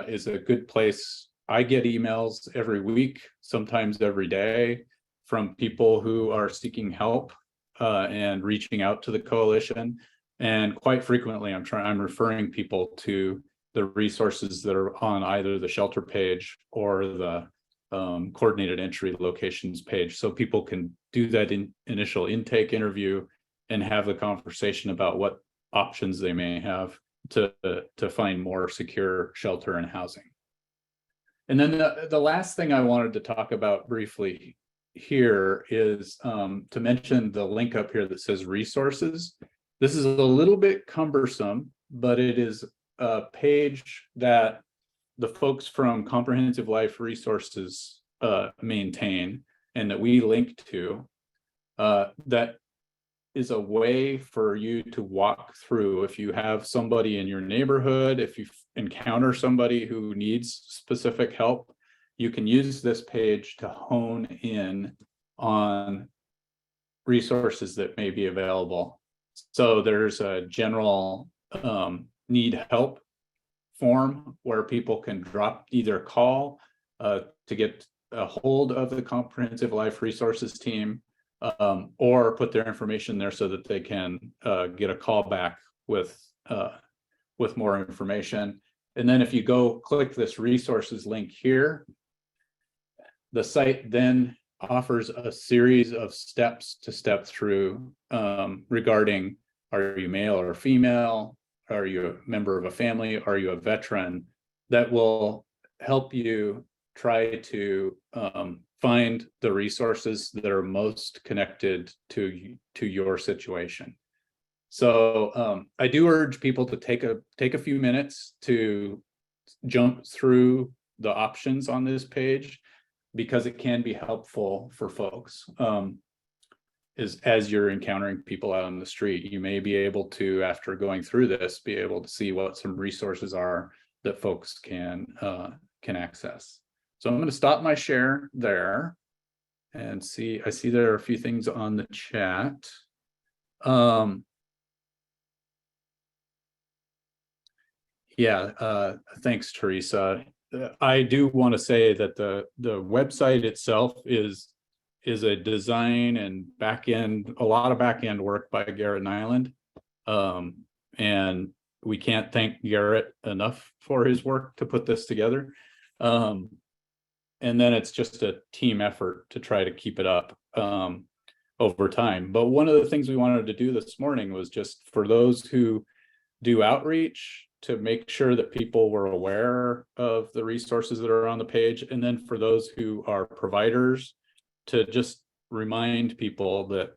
is a good place. I get emails every week, sometimes every day, from people who are seeking help and reaching out to the coalition. And quite frequently, I'm referring people to the resources that are on either the shelter page or the coordinated entry locations page, so people can do that initial intake interview and have the conversation about what options they may have to find more secure shelter and housing. And then the last thing I wanted to talk about briefly here is to mention the link up here that says resources. This is a little bit cumbersome, but it is a page that the folks from Comprehensive Life Resources maintain and that we link to, that is a way for you to walk through. If you have somebody in your neighborhood, if you encounter somebody who needs specific help, you can use this page to hone in on resources that may be available. So there's a general need help form where people can drop, either call to get a hold of the Comprehensive Life Resources team, or put their information there so that they can get a call back with more information. And then if you go click this resources link here, the site then offers a series of steps to step through regarding, are you male or female? Are you a member of a family? Are you a veteran? That will help you try to find the resources that are most connected to your situation. So I do urge people to take a few minutes to jump through the options on this page, because it can be helpful for folks. As you're encountering people out on the street, you may be able to, after going through this, be able to see what some resources are that folks can access. So I'm going to stop my share there and see. I see there are a few things on the chat. Thanks, Teresa. I do want to say that the website itself is a design and a lot of back end work by Garrett Nyland. And we can't thank Garrett enough for his work to put this together. And then it's just a team effort to try to keep it up over time. But one of the things we wanted to do this morning was just for those who do outreach, to make sure that people were aware of the resources that are on the page. And then for those who are providers, to just remind people that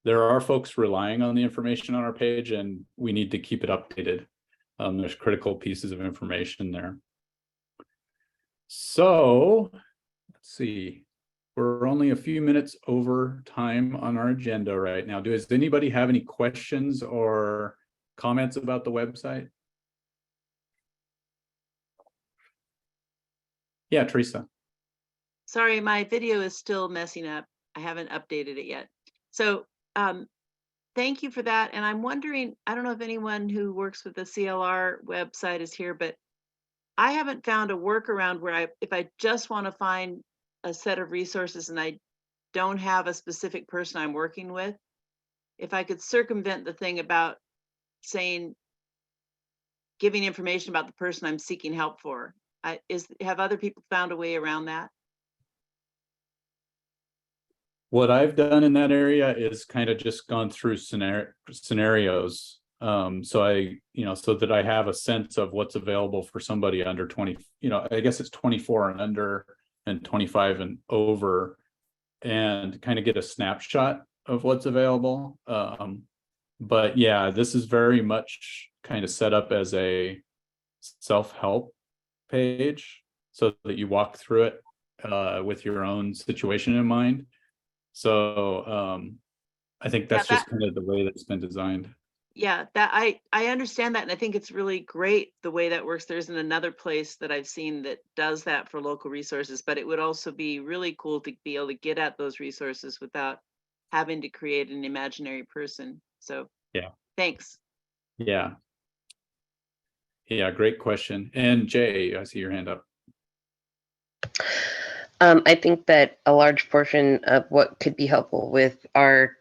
there are folks relying on the information on our page, and we need to keep it updated. There's critical pieces of information there. So let's see, we're only a few minutes over time on our agenda right now. Does anybody have any questions or comments about the website? Yeah, Teresa. Sorry, my video is still messing up. I haven't updated it yet. So thank you for that. And I'm wondering, I don't know if anyone who works with the CLR website is here, but I haven't found a workaround where if I just want to find a set of resources and I don't have a specific person I'm working with, if I could circumvent the thing about saying, giving information about the person I'm seeking help for. Have other people found a way around that? What I've done in that area is kind of just gone through scenarios. So so that I have a sense of what's available for somebody under 20, I guess it's 24 and under and 25 and over, and kind of get a snapshot of what's available. But yeah, this is very much kind of set up as a self-help page so that you walk through it with your own situation in mind. So I think that's just kind of the way that's been designed. Yeah, that I understand that, and I think it's really great the way that works. There isn't another place that I've seen that does that for local resources, but it would also be really cool to be able to get at those resources without having to create an imaginary person. So yeah, thanks. Yeah, great question. And Jay, I see your hand up. I think that a large portion of what could be helpful with our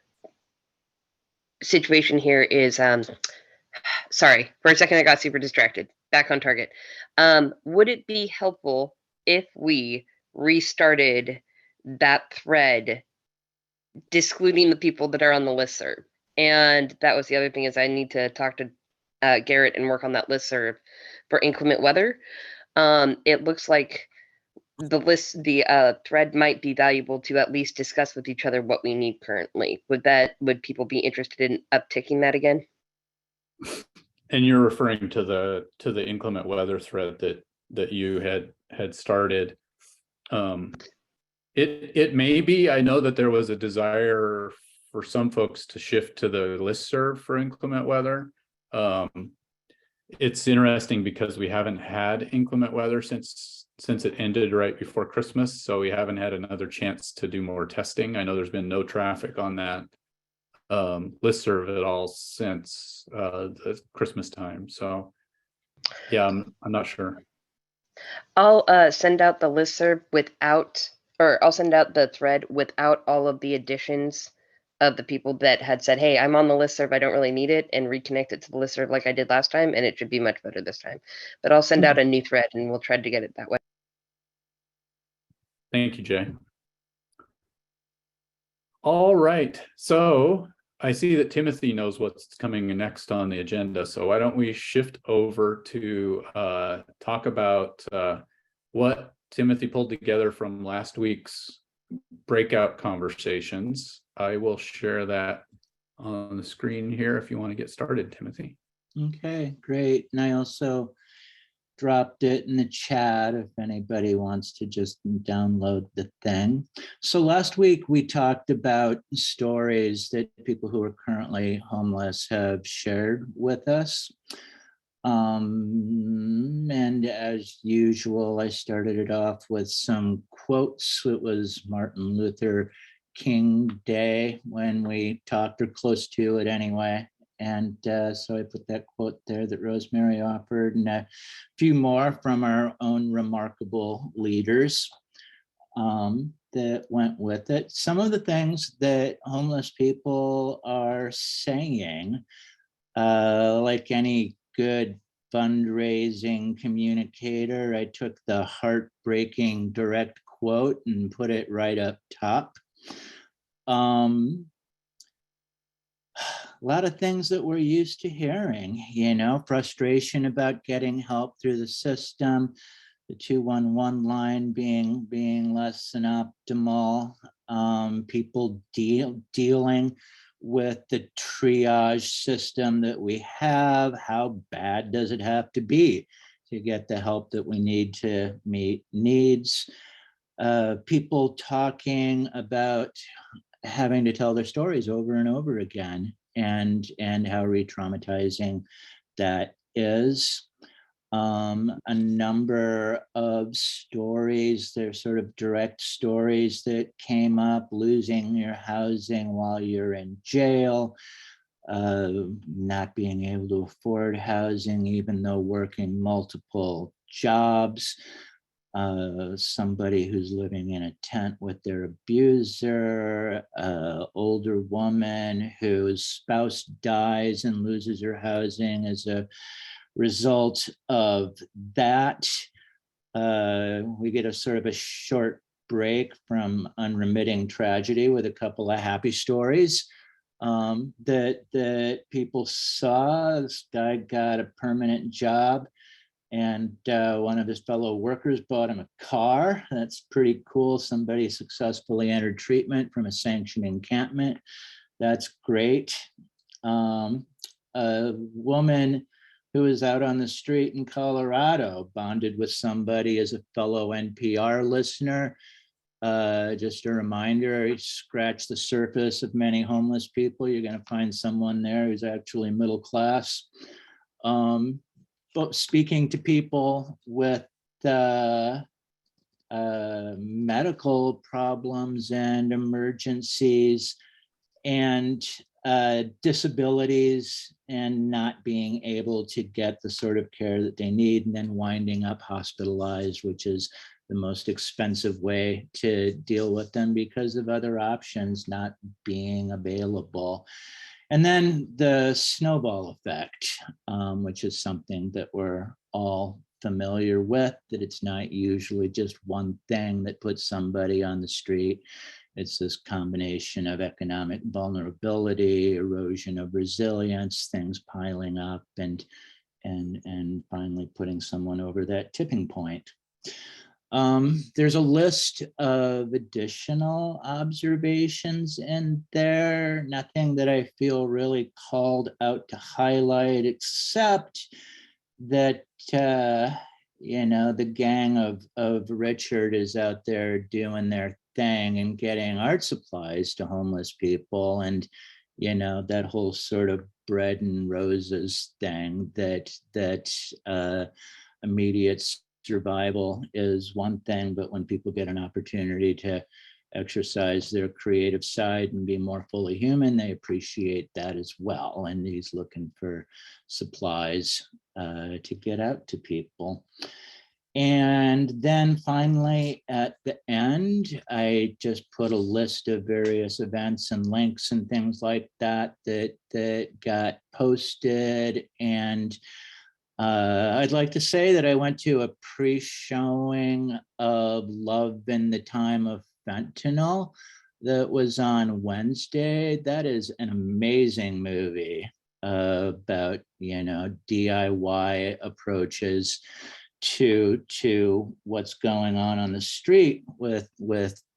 situation here is, sorry, for a second I got super distracted. Back on target. Would it be helpful if we restarted that thread, discluding the people that are on the listserv? And that was the other thing, is I need to talk to Garrett and work on that listserv for inclement weather. It looks like the thread might be valuable to at least discuss with each other what we need currently. Would people be interested in upticking that again? And you're referring to the inclement weather thread that you had started. It may be, I know that there was a desire for some folks to shift to the listserv for inclement weather. It's interesting because we haven't had inclement weather since it ended right before Christmas, so we haven't had another chance to do more testing. I know there's been no traffic on that listserv at all since the Christmas time. So yeah, I'm not sure. I'll send out the listserv without, or I'll send out the thread without all of the additions of the people that had said, hey, I'm on the listserv, I don't really need it, and reconnect it to the listserv like I did last time, and it should be much better this time. But I'll send out a new thread and we'll try to get it that way. Thank you, Jay. All right, so I see that Timothy knows what's coming next on the agenda, so why don't we shift over to talk about what Timothy pulled together from last week's breakout conversations. I will share that on the screen here if you want to get started, Timothy. Okay, great. And I also dropped it in the chat if anybody wants to just download the thing. So last week we talked about stories that people who are currently homeless have shared with us. And as usual, I started it off with some quotes. It was Martin Luther King Day when we talked, or close to it anyway. And so I put that quote there that Rosemary offered, and a few more from our own remarkable leaders that went with it. Some of the things that homeless people are saying, like any good fundraising communicator, I took the heartbreaking direct quote and put it right up top. A lot of things that we're used to hearing, you know, frustration about getting help through the system, the 211 line being less than optimal, people dealing with the triage system that we have. How bad does it have to be to get the help that we need to meet needs? People talking about having to tell their stories over and over again, and how re-traumatizing that is. A number of stories, they're sort of direct stories that came up: losing your housing while you're in jail, not being able to afford housing even though working multiple jobs, somebody who's living in a tent with their abuser, older woman whose spouse dies and loses her housing as a result of that. We get a sort of a short break from unremitting tragedy with a couple of happy stories that people saw. This guy got a permanent job, and one of his fellow workers bought him a car. That's pretty cool. Somebody successfully entered treatment from a sanctioned encampment. That's great. A woman who was out on the street in Colorado bonded with somebody as a fellow NPR listener. Just a reminder, scratch the surface of many homeless people, you're going to find someone there who's actually middle class. But speaking to people with medical problems and emergencies and disabilities, and not being able to get the sort of care that they need, and then winding up hospitalized, which is the most expensive way to deal with them because of other options not being available. And then the snowball effect, which is something that we're all familiar with, that it's not usually just one thing that puts somebody on the street. It's this combination of economic vulnerability, erosion of resilience, things piling up, and finally putting someone over that tipping point. There's a list of additional observations in there, nothing that I feel really called out to highlight, except that, you know, the gang of Richard is out there doing their thing in getting art supplies to homeless people. And, you know, that whole sort of bread and roses thing that immediate survival is one thing, but when people get an opportunity to exercise their creative side and be more fully human, they appreciate that as well. And he's looking for supplies to get out to people. And then finally, at the end, I just put a list of various events and links and things like that that got posted. And I'd like to say that I went to a pre-showing of Love in the Time of Fentanyl that was on Wednesday. That is an amazing movie about, you know, DIY approaches to what's going on the street with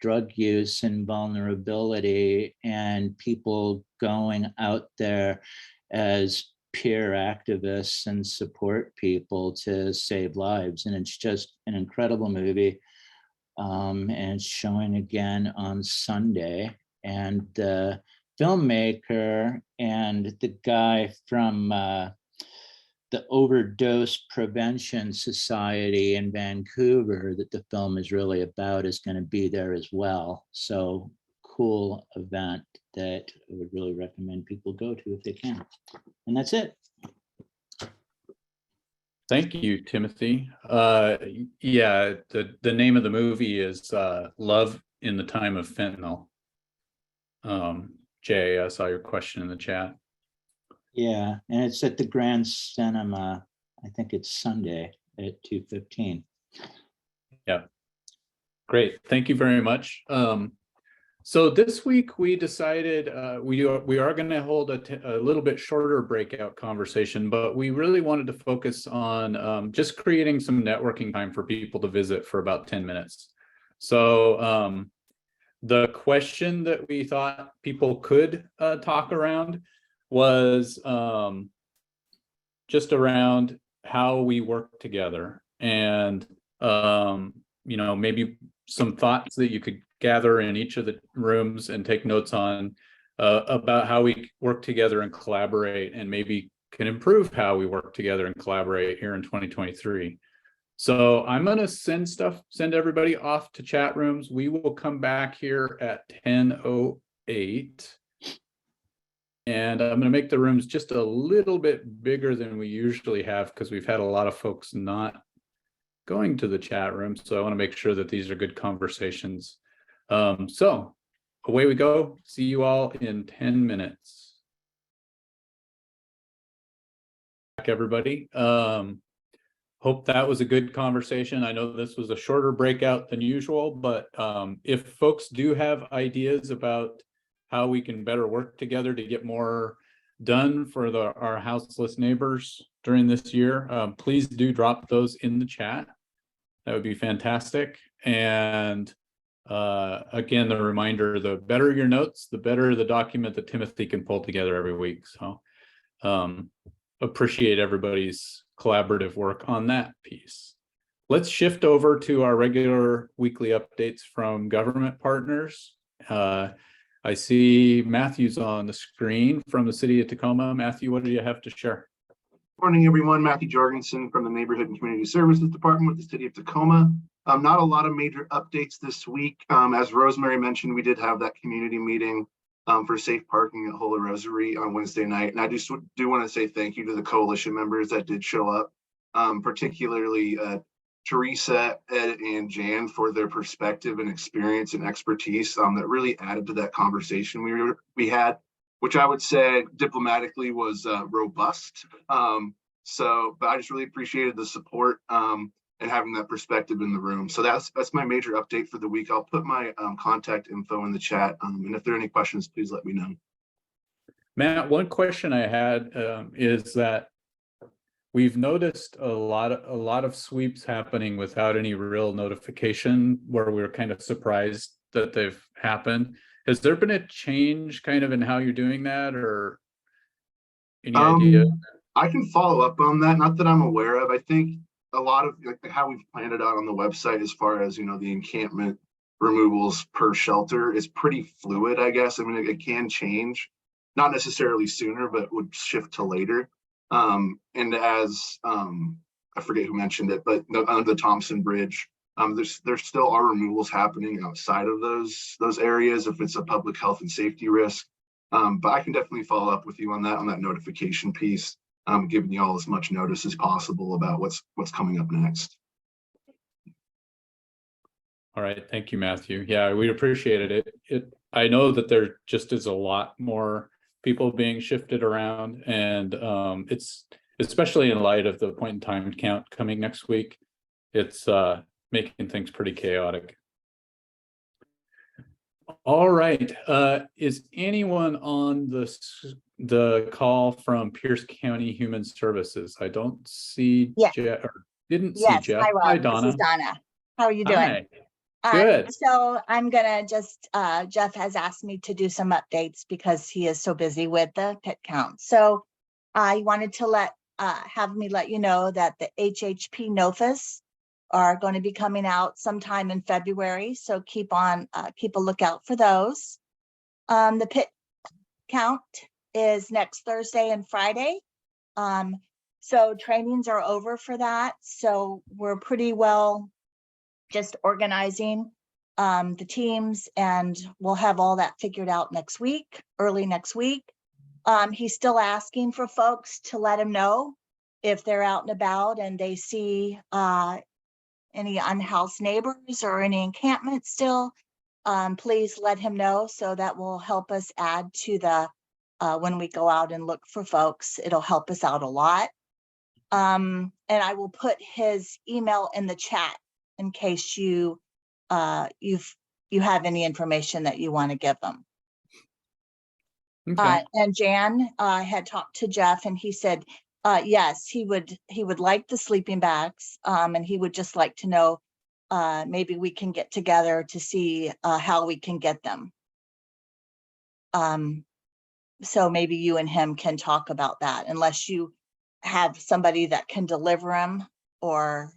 drug use and vulnerability, and people going out there as peer activists and support people to save lives. And it's just an incredible movie. And it's showing again on Sunday. And the filmmaker and the guy from the Overdose Prevention Society in Vancouver that the film is really about is going to be there as well. So cool event that I would really recommend people go to if they can. And that's it. Thank you, Timothy. Yeah, the name of the movie is Love in the Time of Fentanyl. Jay, I saw your question in the chat. Yeah, and it's at the Grand Cinema. I think it's Sunday at 2:15. Yeah, great. Thank you very much. So this week we decided we are going to hold a little bit shorter breakout conversation, but we really wanted to focus on just creating some networking time for people to visit for about 10 minutes. So the question that we thought people could talk around was just around how we work together, and you know, maybe some thoughts that you could gather in each of the rooms and take notes on about how we work together and collaborate, and maybe can improve how we work together and collaborate here in 2023. So I'm going to send everybody off to chat rooms. We will come back here at 10:08. And I'm going to make the rooms just a little bit bigger than we usually have, because we've had a lot of folks not going to the chat room. So I want to make sure that these are good conversations. So away we go. See you all in 10 minutes. Back, everybody. Hope that was a good conversation. I know this was a shorter breakout than usual, but if folks do have ideas about how we can better work together to get more done for our houseless neighbors during this year, please do drop those in the chat. That would be fantastic. And again, the reminder, the better your notes, the better the document that Timothy can pull together every week. So appreciate everybody's collaborative work on that piece. Let's shift over to our regular weekly updates from government partners. I see Matthew's on the screen from the city of Tacoma. Matthew, what do you have to share? Morning, everyone. Matthew Jorgensen from the Neighborhood and Community Services Department with the city of Tacoma. Not a lot of major updates this week. As Rosemary mentioned, we did have that community meeting for safe parking at Holy Rosary on Wednesday night. And I just do want to say thank you to the coalition members that did show up, particularly Teresa, Ed, and Jan for their perspective and experience and expertise that really added to that conversation we had, which I would say diplomatically was robust. But I just really appreciated the support and having that perspective in the room. So that's my major update for the week. I'll put my contact info in the chat. And if there are any questions, please let me know. Matt, one question I had is that we've noticed a lot of sweeps happening without any real notification, where we're kind of surprised that they've happened. Has there been a change kind of in how you're doing that, or any idea? I can follow up on that. Not that I'm aware of. I think a lot of how we've planned it out on the website, as far as, you know, the encampment removals per shelter is pretty fluid, I guess. I mean, it can change, not necessarily sooner, but would shift to later. And as I forget who mentioned it, but on the Thompson Bridge, there still are removals happening outside of those areas if it's a public health and safety risk. But I can definitely follow up with you on that notification piece, giving you all as much notice as possible about what's coming up next. All right, thank you, Matthew. Yeah, we appreciated it. I know that there just is a lot more people being shifted around, and it's especially in light of the point in time count coming next week. It's making things pretty chaotic. All right, is anyone on the call from Pierce County Human Services? I don't see Jeff, or didn't see Jeff. Hi, Rob. Hi, This Donna. is Donna. How are you doing? Hi. Good. So I'm gonna just, Jeff has asked me to do some updates because he is so busy with the pit count. So I wanted to have me let you know that the HHP NOFAs are going to be coming out sometime in February. So keep a lookout for those. The pit count is next Thursday and Friday. So trainings are over for that. So we're pretty well just organizing the teams, and we'll have all that figured out next week, early next week. He's still asking for folks to let him know if they're out and about and they see any unhoused neighbors or any encampments still. Please let him know, so that will help us add to the when we go out and look for folks. It'll help us out a lot. And I will put his email in the chat in case you have any information that you want to give them. Okay. And Jan had talked to Jeff, and he said yes, he would like the sleeping bags, and he would just like to know maybe we can get together to see how we can get them. So maybe you and him can talk about that, unless you have somebody that can deliver them, or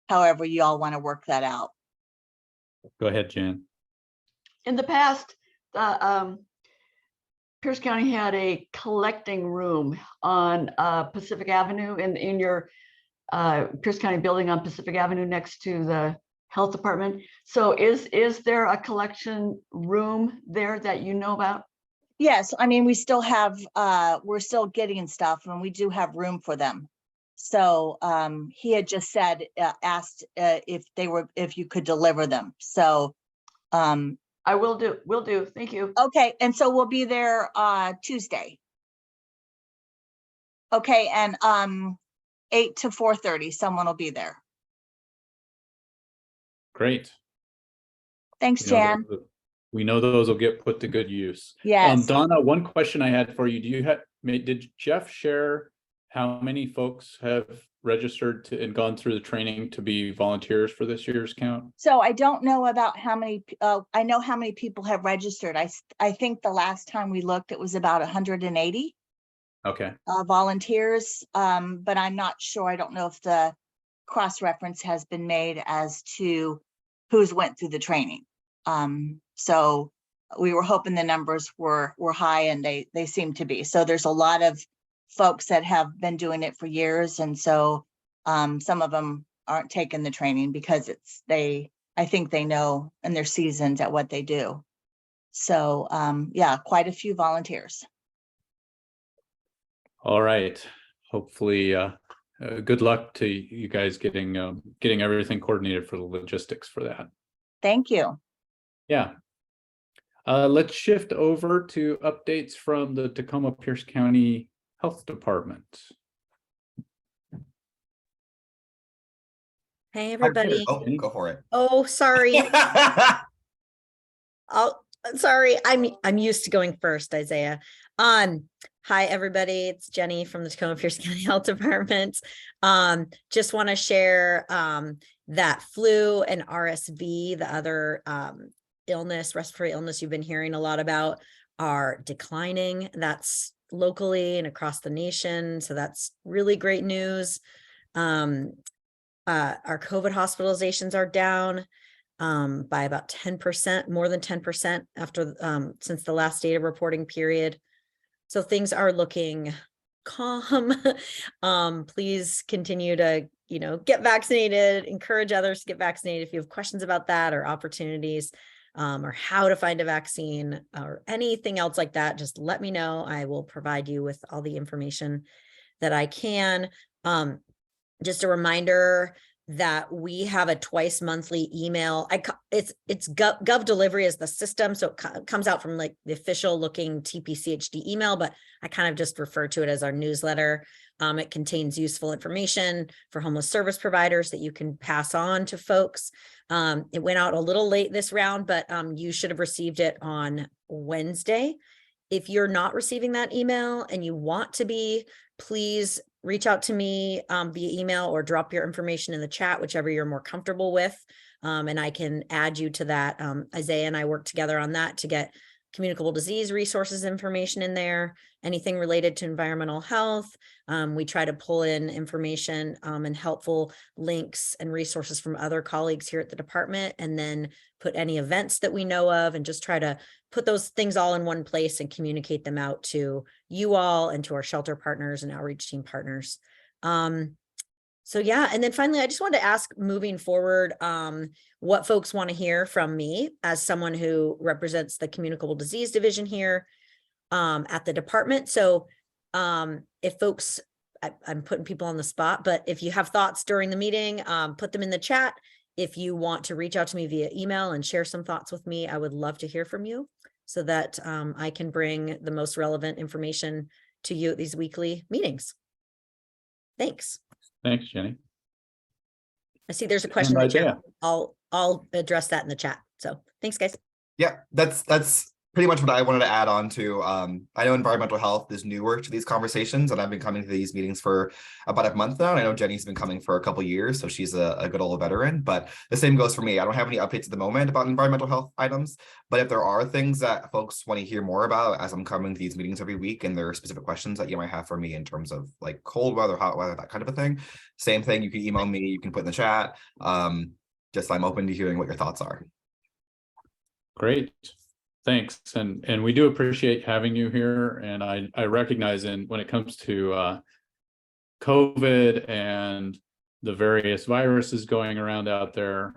however you all want to work that out. Go ahead, Jan. In the past, Pierce County had a collecting room on Pacific Avenue in your Pierce County building on Pacific Avenue next to the health department. So is there a collection room there that you know about? Yes, I mean, we still have, we're still getting stuff, and we do have room for them. So he had just said, asked if you could deliver them. So I will do. Thank you. Okay, and so we'll be there Tuesday. Okay, and 8 to 4:30, someone will be there. Great. Thanks, Jan. We know those will get put to good use. Yes. Donna, one question I had for you. Did Jeff share how many folks have registered and gone through the training to be volunteers for this year's count? So I don't know about how many, I know how many people have registered. I think the last time we looked, it was about 180 Okay. volunteers, but I'm not sure. I don't know if the cross-reference has been made as to who's went through the training. So we were hoping the numbers were high, and they seem to be. So there's a lot of folks that have been doing it for years, and so some of them aren't taking the training because I think they know and they're seasoned at what they do. So yeah, quite a few volunteers. All right. Hopefully, good luck to you guys getting everything coordinated for the logistics for that. Thank you. Yeah. Let's shift over to updates from the Tacoma Pierce County Health Department. Hey, everybody. Oh, go for it. Oh, sorry. Sorry. I'm used to going first, Isaiah. Hi, everybody. It's Jenny from the Tacoma Pierce County Health Department. Just want to share that flu and RSV, the other respiratory illness you've been hearing a lot about, are declining. That's locally and across the nation. So that's really great news. Our COVID hospitalizations are down. by about 10%, more than 10% after since the last data reporting period. So things are looking calm. Please continue to, get vaccinated, encourage others to get vaccinated. If you have questions about that or opportunities, or how to find a vaccine or anything else like that, just let me know. I will provide you with all the information that I can. Just a reminder that we have a twice monthly email. It's Gov Delivery is the system, so it comes out from like the official looking TPCHD email, but I kind of just refer to it as our newsletter. It contains useful information for homeless service providers that you can pass on to folks. It went out a little late this round, but you should have received it on Wednesday. If you're not receiving that email and you want to be, please reach out to me via email or drop your information in the chat, whichever you're more comfortable with. And I can add you to that. Isaiah and I work together on that to get communicable disease resources information in there, anything related to environmental health. We try to pull in information and helpful links and resources from other colleagues here at the department, and then put any events that we know of and just try to put those things all in one place and communicate them out to you all and to our shelter partners and outreach team partners. So yeah, and then finally, I just wanted to ask, moving forward, what folks want to hear from me as someone who represents the communicable disease division here at the department. So if folks, I'm putting people on the spot, but if you have thoughts during the meeting, put them in the chat. If you want to reach out to me via email and share some thoughts with me, I would love to hear from you so that I can bring the most relevant information to you at these weekly meetings. Thanks. Thanks, Jenny. I see there's a question in the chat. Isaiah. I'll address that in the chat. So thanks, guys. Yeah, that's pretty much what I wanted to add on to. I know environmental health is newer to these conversations, and I've been coming to these meetings for about a month now. And I know Jenny's been coming for a couple of years, so she's a good old veteran. But the same goes for me. I don't have any updates at the moment about environmental health items, but if there are things that folks want to hear more about as I'm coming to these meetings every week, and there are specific questions that you might have for me in terms of like cold weather, hot weather, that kind of a thing, same thing. You can email me, you can put in the chat. Just I'm open to hearing what your thoughts are. Great. Thanks. And we do appreciate having you here. And I recognize when it comes to COVID and the various viruses going around out there,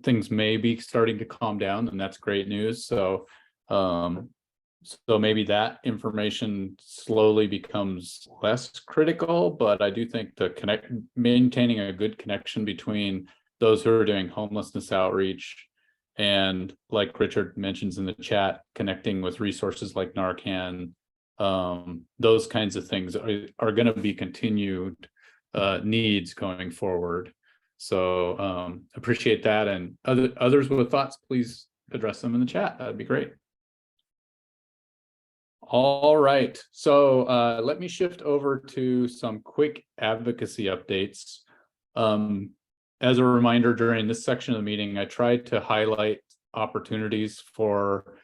things may be starting to calm down, and that's great news. So maybe that information slowly becomes less critical, but I do think maintaining a good connection between those who are doing homelessness outreach and, like Richard mentions in the chat, connecting with resources like Narcan, those kinds of things are going to be continued needs going forward. So appreciate that. And others with thoughts, please address them in the chat. That'd be great. All right. So let me shift over to some quick advocacy updates. As a reminder, during this section of the meeting, I tried to highlight opportunities for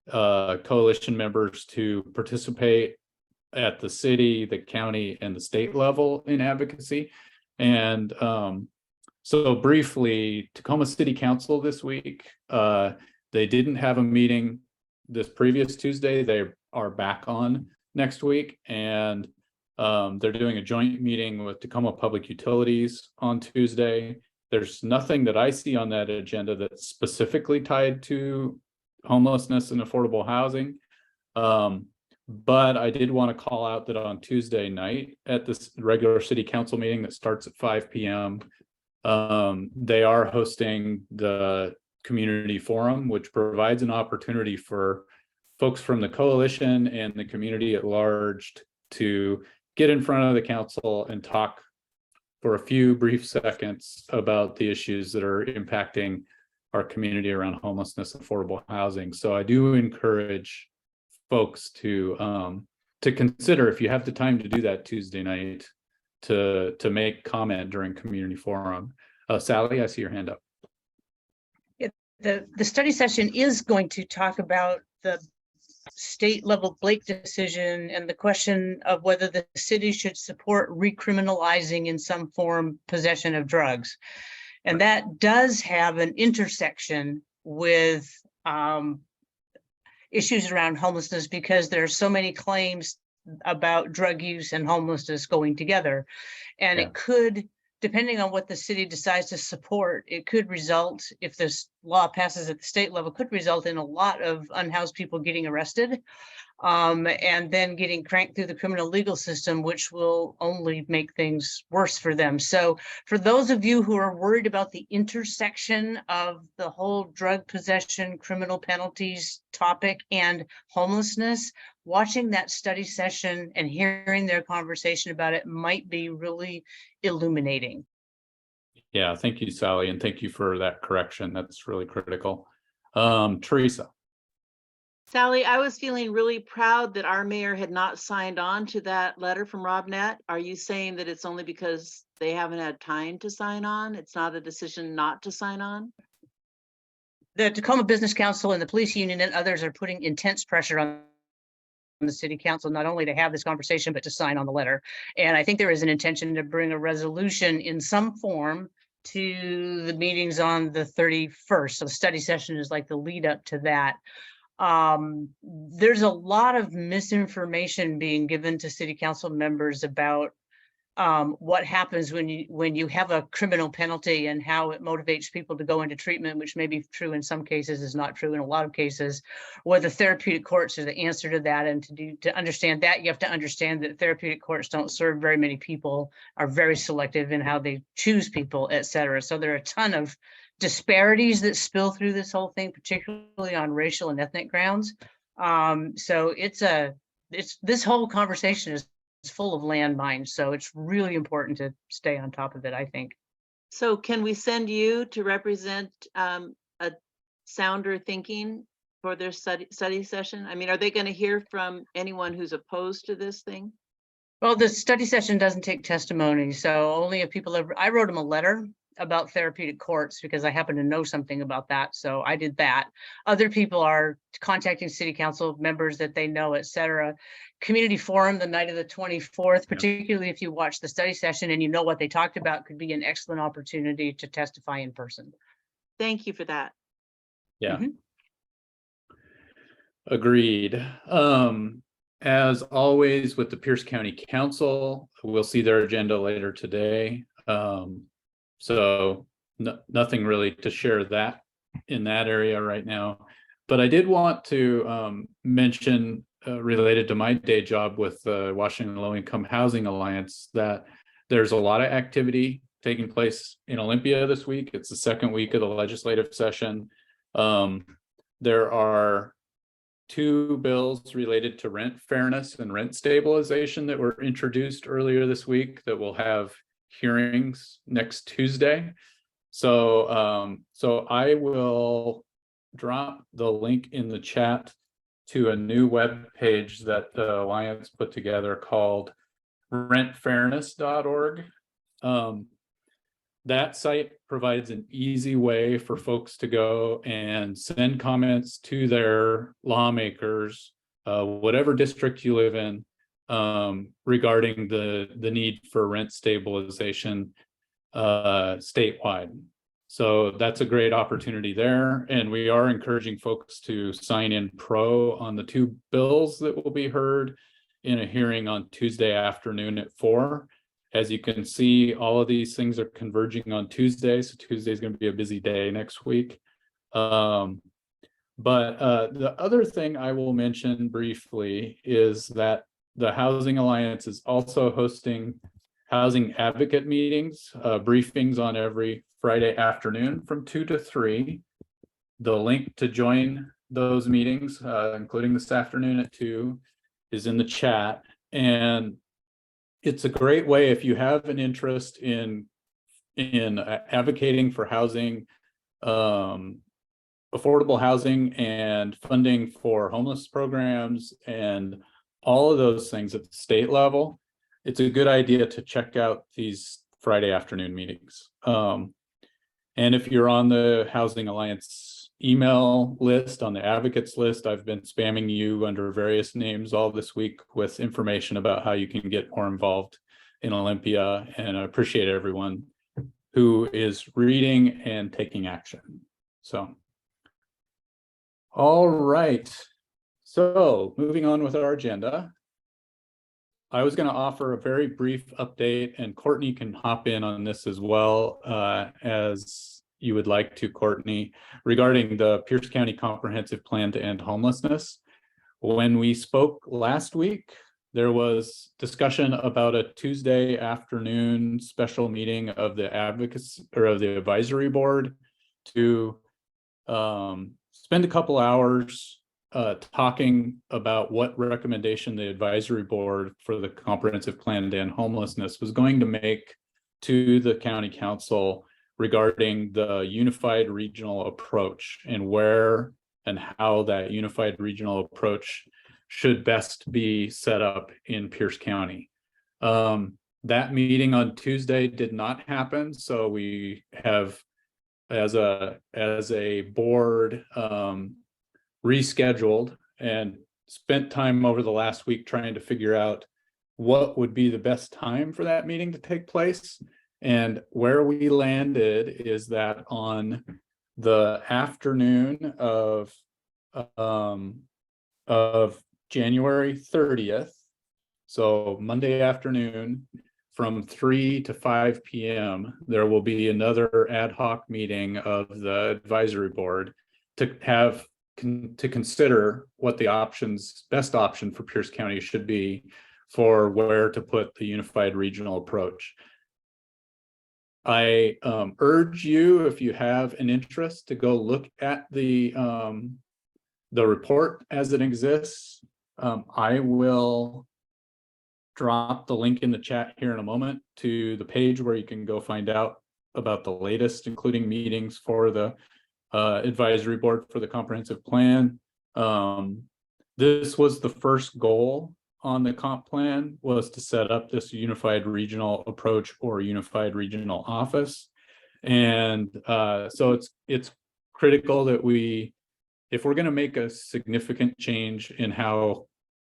coalition members to participate at the city, the county, and the state level in advocacy. And so briefly, Tacoma City Council this week, they didn't have a meeting this previous Tuesday. They are back on next week, and they're doing a joint meeting with Tacoma Public Utilities on Tuesday. There's nothing that I see on that agenda that's specifically tied to homelessness and affordable housing. But I did want to call out that on Tuesday night at this regular city council meeting that starts at 5 p.m., they are hosting the community forum, which provides an opportunity for folks from the coalition and the community at large to get in front of the council and talk for a few brief seconds about the issues that are impacting our community around homelessness and affordable housing. So I do encourage folks to consider, if you have the time to do that Tuesday night, to make comment during community forum. Sally, I see your hand up. Yeah, the study session is going to talk about the state level Blake decision and the question of whether the city should support recriminalizing in some form possession of drugs. And that does have an intersection with issues around homelessness, because there are so many claims about drug use and homelessness going together. And it could, depending on what the city decides to support, it could result, if this law passes at the state level, could result in a lot of unhoused people getting arrested, and then getting cranked through the criminal legal system, which will only make things worse for them. So for those of you who are worried about the intersection of the whole drug possession, criminal penalties topic and homelessness, watching that study session and hearing their conversation about it might be really illuminating. Yeah, thank you, Sally, and thank you for that correction. That's really critical. Teresa. Sally, I was feeling really proud that our mayor had not signed on to that letter from RobNet. Are you saying that it's only because they haven't had time to sign on? It's not a decision not to sign on? The Tacoma Business Council and the police union and others are putting intense pressure on the city council, not only to have this conversation, but to sign on the letter. And I think there is an intention to bring a resolution in some form to the meetings on the 31st. So the study session is like the lead up to that. There's a lot of misinformation being given to city council members about what happens when you have a criminal penalty and how it motivates people to go into treatment, which may be true in some cases, is not true in a lot of cases. Whether therapeutic courts are the answer to that, and to understand that, you have to understand that therapeutic courts don't serve very many people, are very selective in how they choose people, et cetera. So there are a ton of disparities that spill through this whole thing, particularly on racial and ethnic grounds. So this whole conversation is full of landmines. So it's really important to stay on top of it, I think. So can we send you to represent a sounder thinking for their study session? I mean, are they going to hear from anyone who's opposed to this thing? Well, the study session doesn't take testimony. So only if people have, I wrote them a letter about therapeutic courts because I happen to know something about that. So I did that. Other people are contacting city council members that they know, et cetera. Community forum the night of the 24th, particularly if you watch the study session and you know what they talked about, could be an excellent opportunity to testify in person. Thank you for that. Yeah. Agreed. As always with the Pierce County Council, we'll see their agenda later today. So nothing really to share that in that area right now. But I did want to mention related to my day job with the Washington Low Income Housing Alliance that there's a lot of activity taking place in Olympia this week. It's the second week of the legislative session. There are 2 bills related to rent fairness and rent stabilization that were introduced earlier this week that will have hearings next Tuesday. So so I will drop the link in the chat to a new web page that the Alliance put together called rentfairness.org. That site provides an easy way for folks to go and send comments to their lawmakers, whatever district you live in, regarding the need for rent stabilization statewide. So that's a great opportunity there. And we are encouraging folks to sign in pro on the 2 bills that will be heard in a hearing on Tuesday afternoon at 4. As you can see, all of these things are converging on Tuesday. So Tuesday is going to be a busy day next week. But the other thing I will mention briefly is that the Housing Alliance is also hosting housing advocate meetings, briefings on every Friday afternoon from 2 to 3. The link to join those meetings, including this afternoon at 2, is in the chat. And it's a great way if you have an interest in advocating for housing, affordable housing and funding for homeless programs and all of those things at the state level. It's a good idea to check out these Friday afternoon meetings. And if you're on the Housing Alliance email list, on the advocates list, I've been spamming you under various names all this week with information about how you can get more involved in Olympia. And I appreciate everyone who is reading and taking action. So, all right. So moving on with our agenda. I was going to offer a very brief update, and Courtney can hop in on this as well, as you would like to, Courtney, regarding the Pierce County Comprehensive Plan to End Homelessness. When we spoke last week, there was discussion about a Tuesday afternoon special meeting of the advocacy or of the advisory board to spend a couple hours talking about what recommendation the advisory board for the comprehensive plan to end homelessness was going to make to the county council regarding the unified regional approach and where and how that unified regional approach should best be set up in Pierce County. That meeting on Tuesday did not happen, so we have, as a board, rescheduled and spent time over the last week trying to figure out what would be the best time for that meeting to take place. And where we landed is that on the afternoon of January 30th, so Monday afternoon from 3 to 5 p.m., there will be another ad hoc meeting of the advisory board to consider what the best option for Pierce County should be for where to put the unified regional approach. I urge you, if you have an interest, to go look at the report as it exists. I will drop the link in the chat here in a moment to the page where you can go find out about the latest, including meetings for the advisory board for the comprehensive plan. This was the first goal on the comp plan, was to set up this unified regional approach or unified regional office. And so it's critical that if we're going to make a significant change in how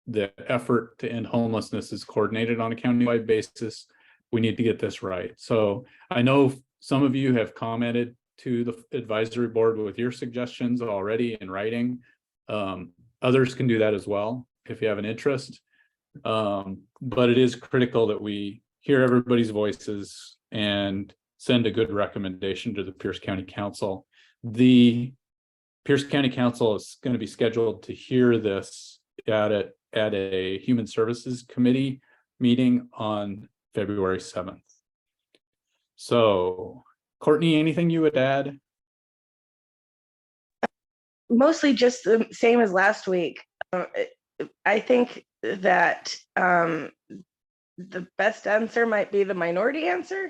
the effort to end homelessness is coordinated on a countywide basis, we need to get this right. So I know some of you have commented to the advisory board with your suggestions already in writing. Others can do that as well if you have an interest. But it is critical that we hear everybody's voices and send a good recommendation to the Pierce County Council. The Pierce County Council is going to be scheduled to hear this at a Human Services Committee meeting on February 7th. So, Courtney, anything you would add? Mostly just the same as last week. I think that the best answer might be the minority answer.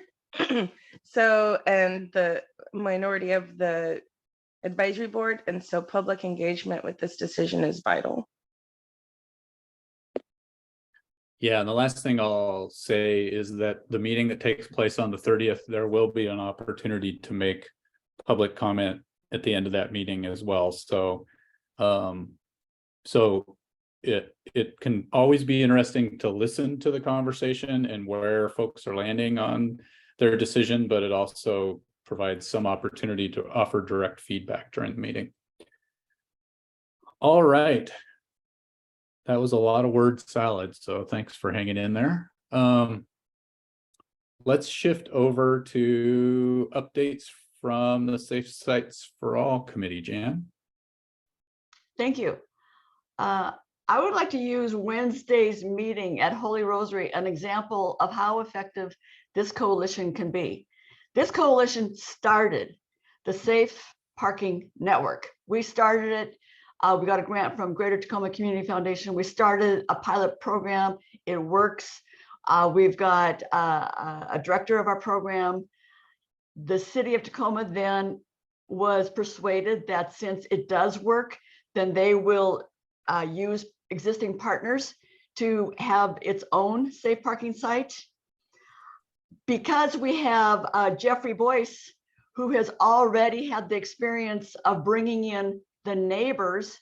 So, and the minority of the advisory board, and so public engagement with this decision is vital. Yeah, and the last thing I'll say is that the meeting that takes place on the 30th, there will be an opportunity to make public comment at the end of that meeting as well. So, it can always be interesting to listen to the conversation and where folks are landing on their decision, but it also provides some opportunity to offer direct feedback during the meeting. All right. That was a lot of word salad, so thanks for hanging in there. Let's shift over to updates from the Safe Sites for All Committee, Jan. Thank you. I would like to use Wednesday's meeting at Holy Rosary, an example of how effective this coalition can be. This coalition started the Safe Parking Network. We started it. We got a grant from Greater Tacoma Community Foundation. We started a pilot program. It works. We've got a director of our program. The city of Tacoma then was persuaded that since it does work, then they will use existing partners to have its own safe parking site. Because we have Jeffrey Boyce, who has already had the experience of bringing in the neighbors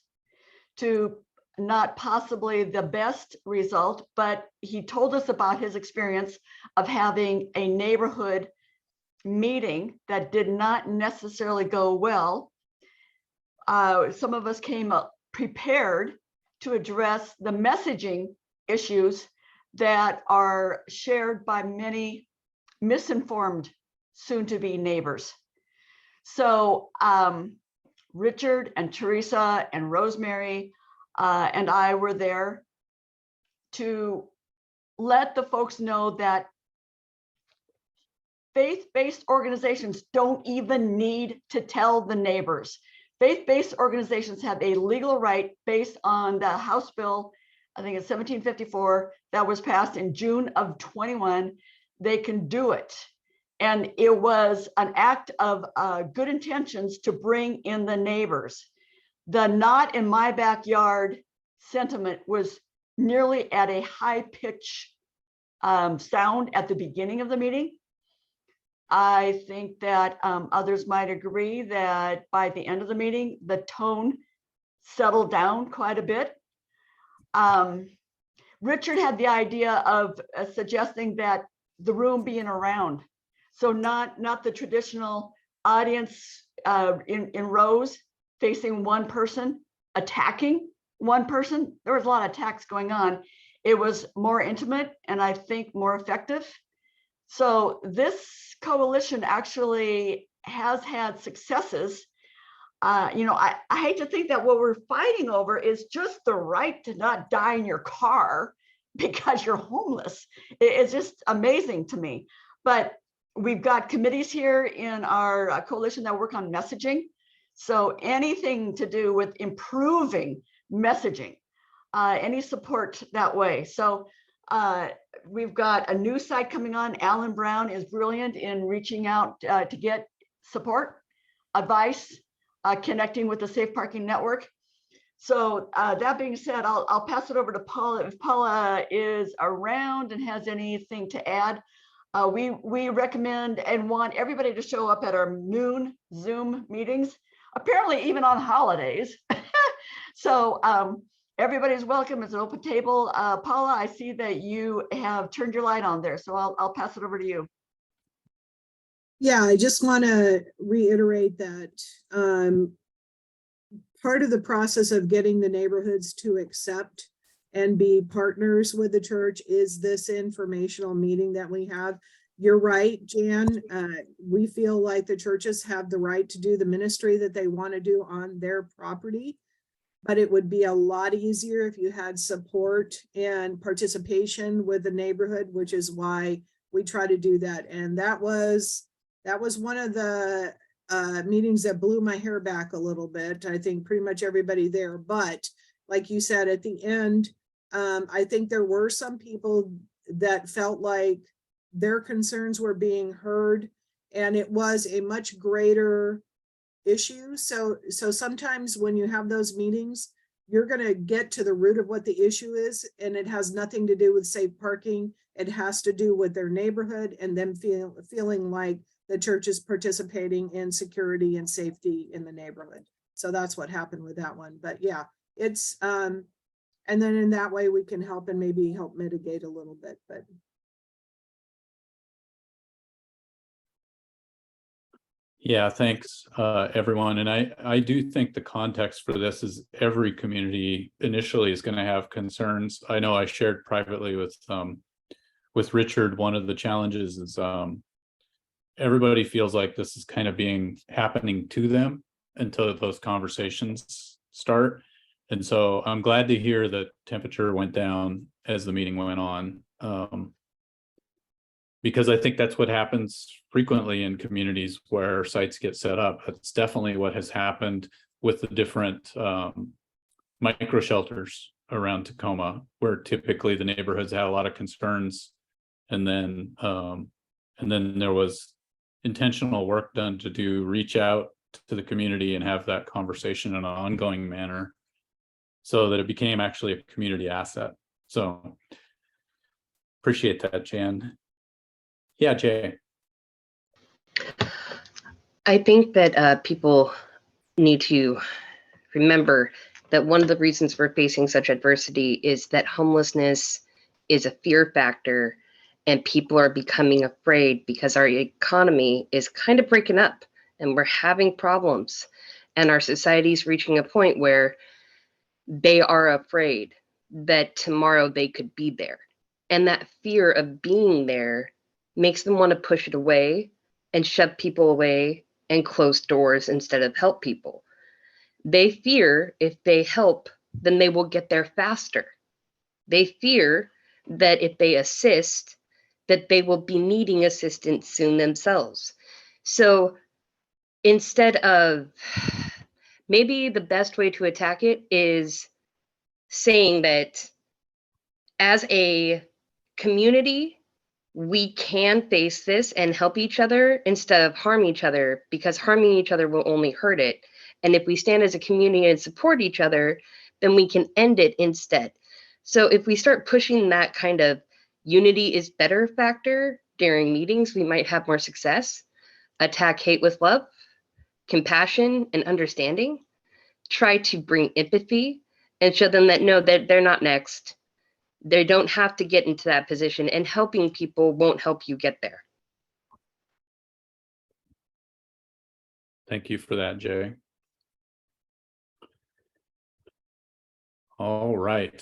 to not possibly the best result, but he told us about his experience of having a neighborhood meeting that did not necessarily go well. Some of us came up prepared to address the messaging issues that are shared by many misinformed soon-to-be neighbors. So Richard and Teresa and Rosemary and I were there to let the folks know that faith-based organizations don't even need to tell the neighbors. Faith-based organizations have a legal right based on the House Bill, I think it's 1754, that was passed in June of 21. They can do it. And it was an act of good intentions to bring in the neighbors. The "not in my backyard" sentiment was nearly at a high pitch sound at the beginning of the meeting. I think that others might agree that by the end of the meeting, the tone settled down quite a bit. Richard had the idea of suggesting that the room being around, so not the traditional audience in rows facing one person, attacking one person. There was a lot of attacks going on. It was more intimate and I think more effective. So this coalition actually has had successes. I hate to think that what we're fighting over is just the right to not die in your car because you're homeless. It's just amazing to me. But we've got committees here in our coalition that work on messaging. So anything to do with improving messaging, any support that way. So we've got a new site coming on. Alan Brown is brilliant in reaching out to get support, advice, connecting with the Safe Parking Network. So that being said, I'll pass it over to Paula. If Paula is around and has anything to add, we recommend and want everybody to show up at our noon Zoom meetings, apparently even on holidays. So everybody's welcome. It's an open table. Paula, I see that you have turned your light on there, so I'll pass it over to you. Yeah, I just want to reiterate that part of the process of getting the neighborhoods to accept and be partners with the church is this informational meeting that we have. You're right, Jan. We feel like the churches have the right to do the ministry that they want to do on their property, but it would be a lot easier if you had support and participation with the neighborhood, which is why we try to do that. And that was one of the meetings that blew my hair back a little bit. I think pretty much everybody there, but like you said, at the end, I think there were some people that felt like their concerns were being heard and it was a much greater issue. So sometimes when you have those meetings, you're going to get to the root of what the issue is, and it has nothing to do with safe parking. It has to do with their neighborhood and them feeling like the church is participating in security and safety in the neighborhood. So that's what happened with that one. But yeah, it's and then in that way we can help and maybe help mitigate a little bit. But yeah, thanks everyone. And I do think the context for this is every community initially is going to have concerns. I know I shared privately with Richard, one of the challenges is everybody feels like this is kind of happening to them until those conversations start. And so I'm glad to hear that temperature went down as the meeting went on. Because I think that's what happens frequently in communities where sites get set up. It's definitely what has happened with the different micro shelters around Tacoma, where typically the neighborhoods had a lot of concerns, and then there was intentional work done to reach out to the community and have that conversation in an ongoing manner, so that it became actually a community asset. So appreciate that, Jan. Yeah, Jay. I think that people need to remember that one of the reasons we're facing such adversity is that homelessness is a fear factor, and people are becoming afraid because our economy is kind of breaking up and we're having problems. And our society is reaching a point where they are afraid that tomorrow they could be there. And that fear of being there makes them want to push it away and shove people away and close doors instead of help people. They fear if they help, then they will get there faster. They fear that if they assist, that they will be needing assistance soon themselves. So instead of, maybe the best way to attack it is saying that as a community, we can face this and help each other instead of harm each other, because harming each other will only hurt it. And if we stand as a community and support each other, then we can end it instead. So if we start pushing that kind of unity is better factor during meetings, we might have more success. Attack hate with love, compassion, and understanding. Try to bring empathy and show them that no, that they're not next. They don't have to get into that position, and helping people won't help you get there. Thank you for that, Jay. All right.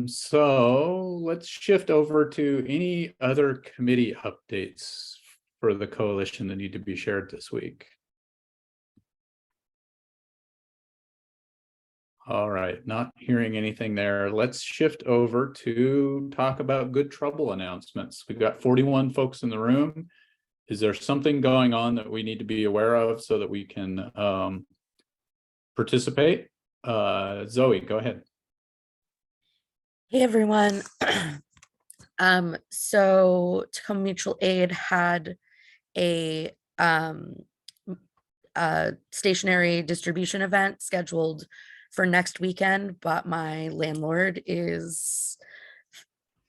So let's shift over to any other committee updates for the coalition that need to be shared this week. All right, not hearing anything there. Let's shift over to talk about good trouble announcements. We've got 41 folks in the room. Is there something going on that we need to be aware of so that we can participate? Zoe, go ahead. Hey everyone. So Tacoma Mutual Aid had a stationary distribution event scheduled for next weekend, but my landlord is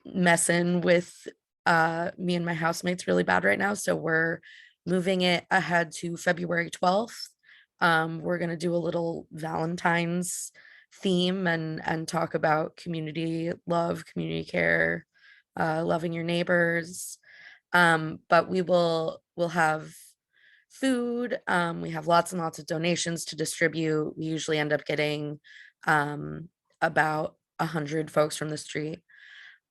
messing with me and my housemates really bad right now. So we're moving it ahead to February 12th. We're going to do a little Valentine's theme and talk about community love, community care, loving your neighbors. But we'll have food. We have lots and lots of donations to distribute. We usually end up getting about 100 folks from the street.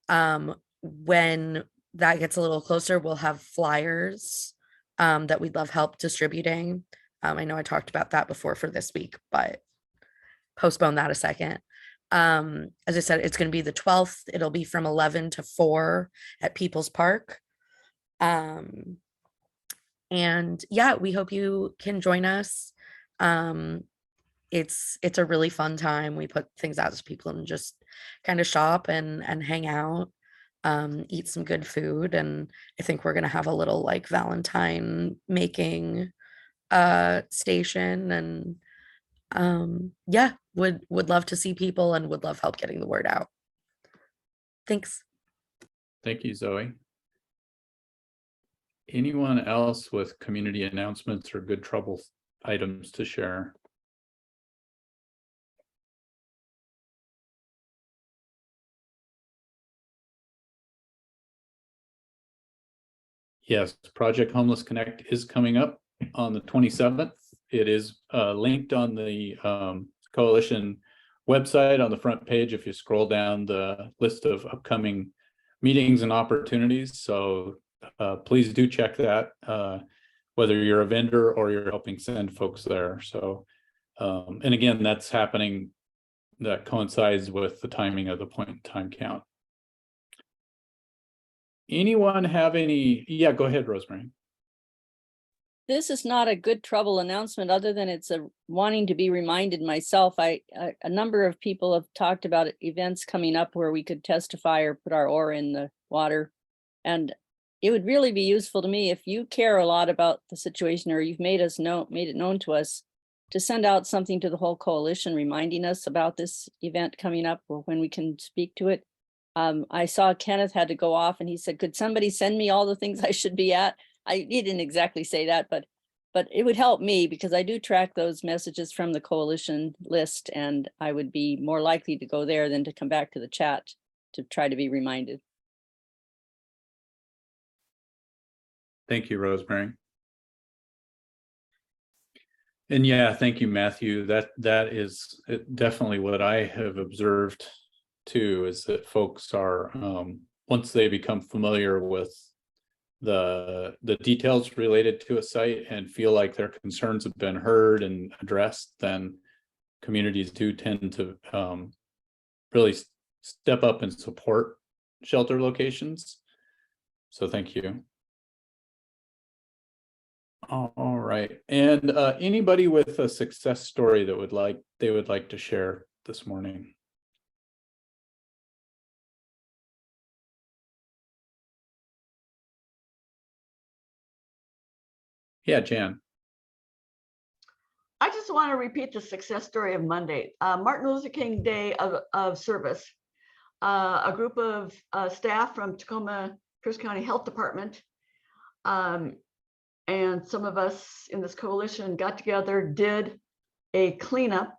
When that gets a little closer, we'll have flyers that we'd love help distributing. I know I talked about that before for this week, but postpone that a second. As I said, it's going to be the 12th. It'll be from 11 to 4 at People's Park. And yeah, we hope you can join us. It's a really fun time. We put things out to people and just kind of shop and hang out, eat some good food. And I think we're gonna have a little like Valentine making station, and yeah, would love to see people and would love help getting the word out. Thanks. Thank you, Zoe. Anyone else with community announcements or good trouble items to share? Yes, Project Homeless Connect is coming up on the 27th. It is linked on the coalition website on the front page if you scroll down the list of upcoming meetings and opportunities. So please do check that, whether you're a vendor or you're helping send folks there. So, and again, that's happening, that coincides with the timing of the point in time count. Anyone have any? Yeah, go ahead, Rosemary. This is not a good trouble announcement, other than it's a wanting to be reminded myself. A number of people have talked about events coming up where we could testify or put our oar in the water. And it would really be useful to me if you care a lot about the situation, or you've made it known to us, to send out something to the whole coalition reminding us about this event coming up or when we can speak to it. I saw Kenneth had to go off and he said, could somebody send me all the things I should be at? He didn't exactly say that, but it would help me because I do track those messages from the coalition list, and I would be more likely to go there than to come back to the chat to try to be reminded. Thank you, Rosemary. And yeah, thank you, Matthew. That is definitely what I have observed too, is that folks are, once they become familiar with the details related to a site and feel like their concerns have been heard and addressed, then communities do tend to really step up and support shelter locations. So thank you. All right. And anybody with a success story that they would like to share this morning? Yeah, Jan. I just want to repeat the success story of Monday, Martin Luther King Day of service. A group of staff from Tacoma Pierce County Health Department and some of us in this coalition got together, did a cleanup,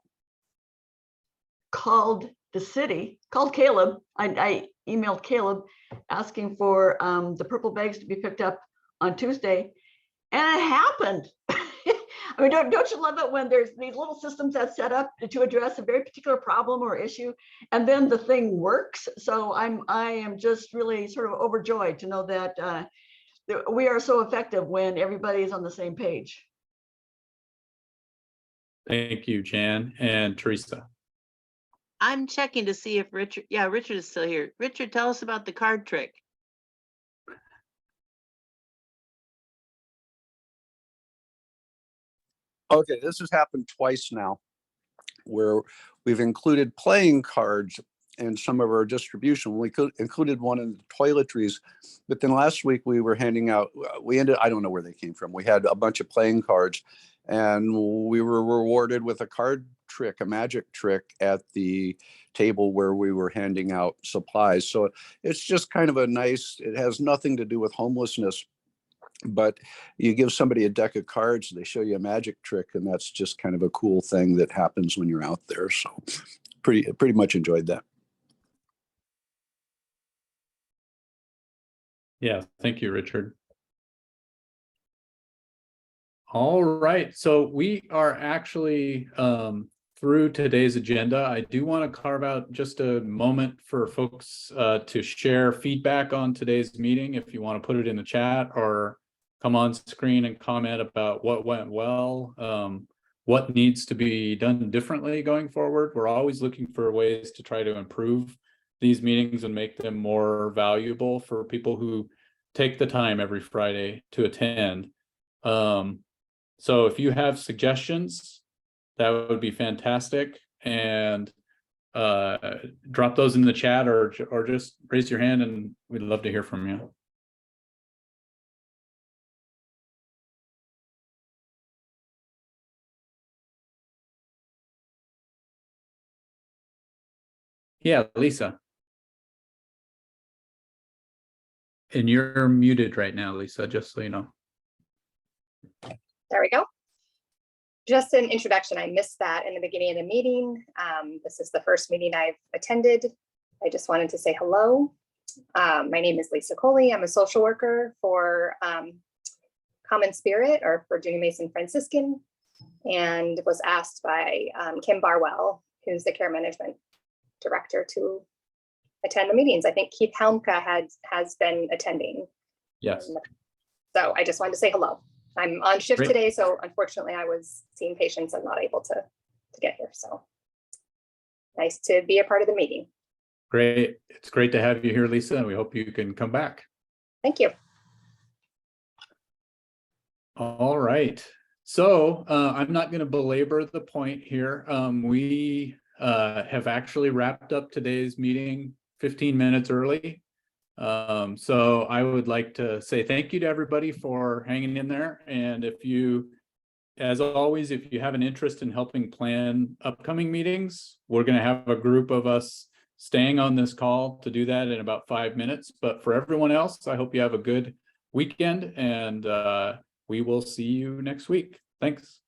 called the city, called Caleb. I emailed Caleb asking for the purple bags to be picked up on Tuesday, and it happened. I mean, don't you love it when there's these little systems that set up to address a very particular problem or issue, and then the thing works? So I am just really sort of overjoyed to know that we are so effective when everybody is on the same page. Thank you, Jan. And Teresa. I'm checking to see if Richard is still here. Richard, tell us about the card trick. Okay, this has happened twice now, where we've included playing cards in some of our distribution. We included one in the toiletries, but then last week we were handing out, I don't know where they came from. We had a bunch of playing cards and we were rewarded with a card trick, a magic trick at the table where we were handing out supplies. So it's just kind of a nice, it has nothing to do with homelessness, but you give somebody a deck of cards, they show you a magic trick, and that's just kind of a cool thing that happens when you're out there. So pretty much enjoyed that. Yeah, thank you, Richard. All right, so we are actually through today's agenda. I do want to carve out just a moment for folks to share feedback on today's meeting. If you want to put it in the chat or come on screen and comment about what went well, what needs to be done differently going forward. We're always looking for ways to try to improve these meetings and make them more valuable for people who take the time every Friday to attend. So if you have suggestions, that would be fantastic. And drop those in the chat or just raise your hand and we'd love to hear from you. Yeah, Lisa. And you're muted right now, Lisa, just so you know. There we go. Just an introduction. I missed that in the beginning of the meeting. This is the first meeting I've attended. I just wanted to say hello. My name is Lisa Coley. I'm a social worker for Common Spirit, or for Junior Mason Franciscan, and was asked by Kim Barwell, who's the care management director, to attend the meetings. I think Keith Helmka has been attending. Yes. So I just wanted to say hello. I'm on shift Great. today, so unfortunately I was seeing patients and not able to get here. So nice to be a part of the meeting. Great. It's great to have you here, Lisa, and we hope you can come back. Thank you. All right. So I'm not going to belabor the point here. We have actually wrapped up today's meeting 15 minutes early. So I would like to say thank you to everybody for hanging in there. And if you, as always, if you have an interest in helping plan upcoming meetings, we're going to have a group of us staying on this call to do that in about 5 minutes. But for everyone else, I hope you have a good weekend and we will see you next week. Thanks.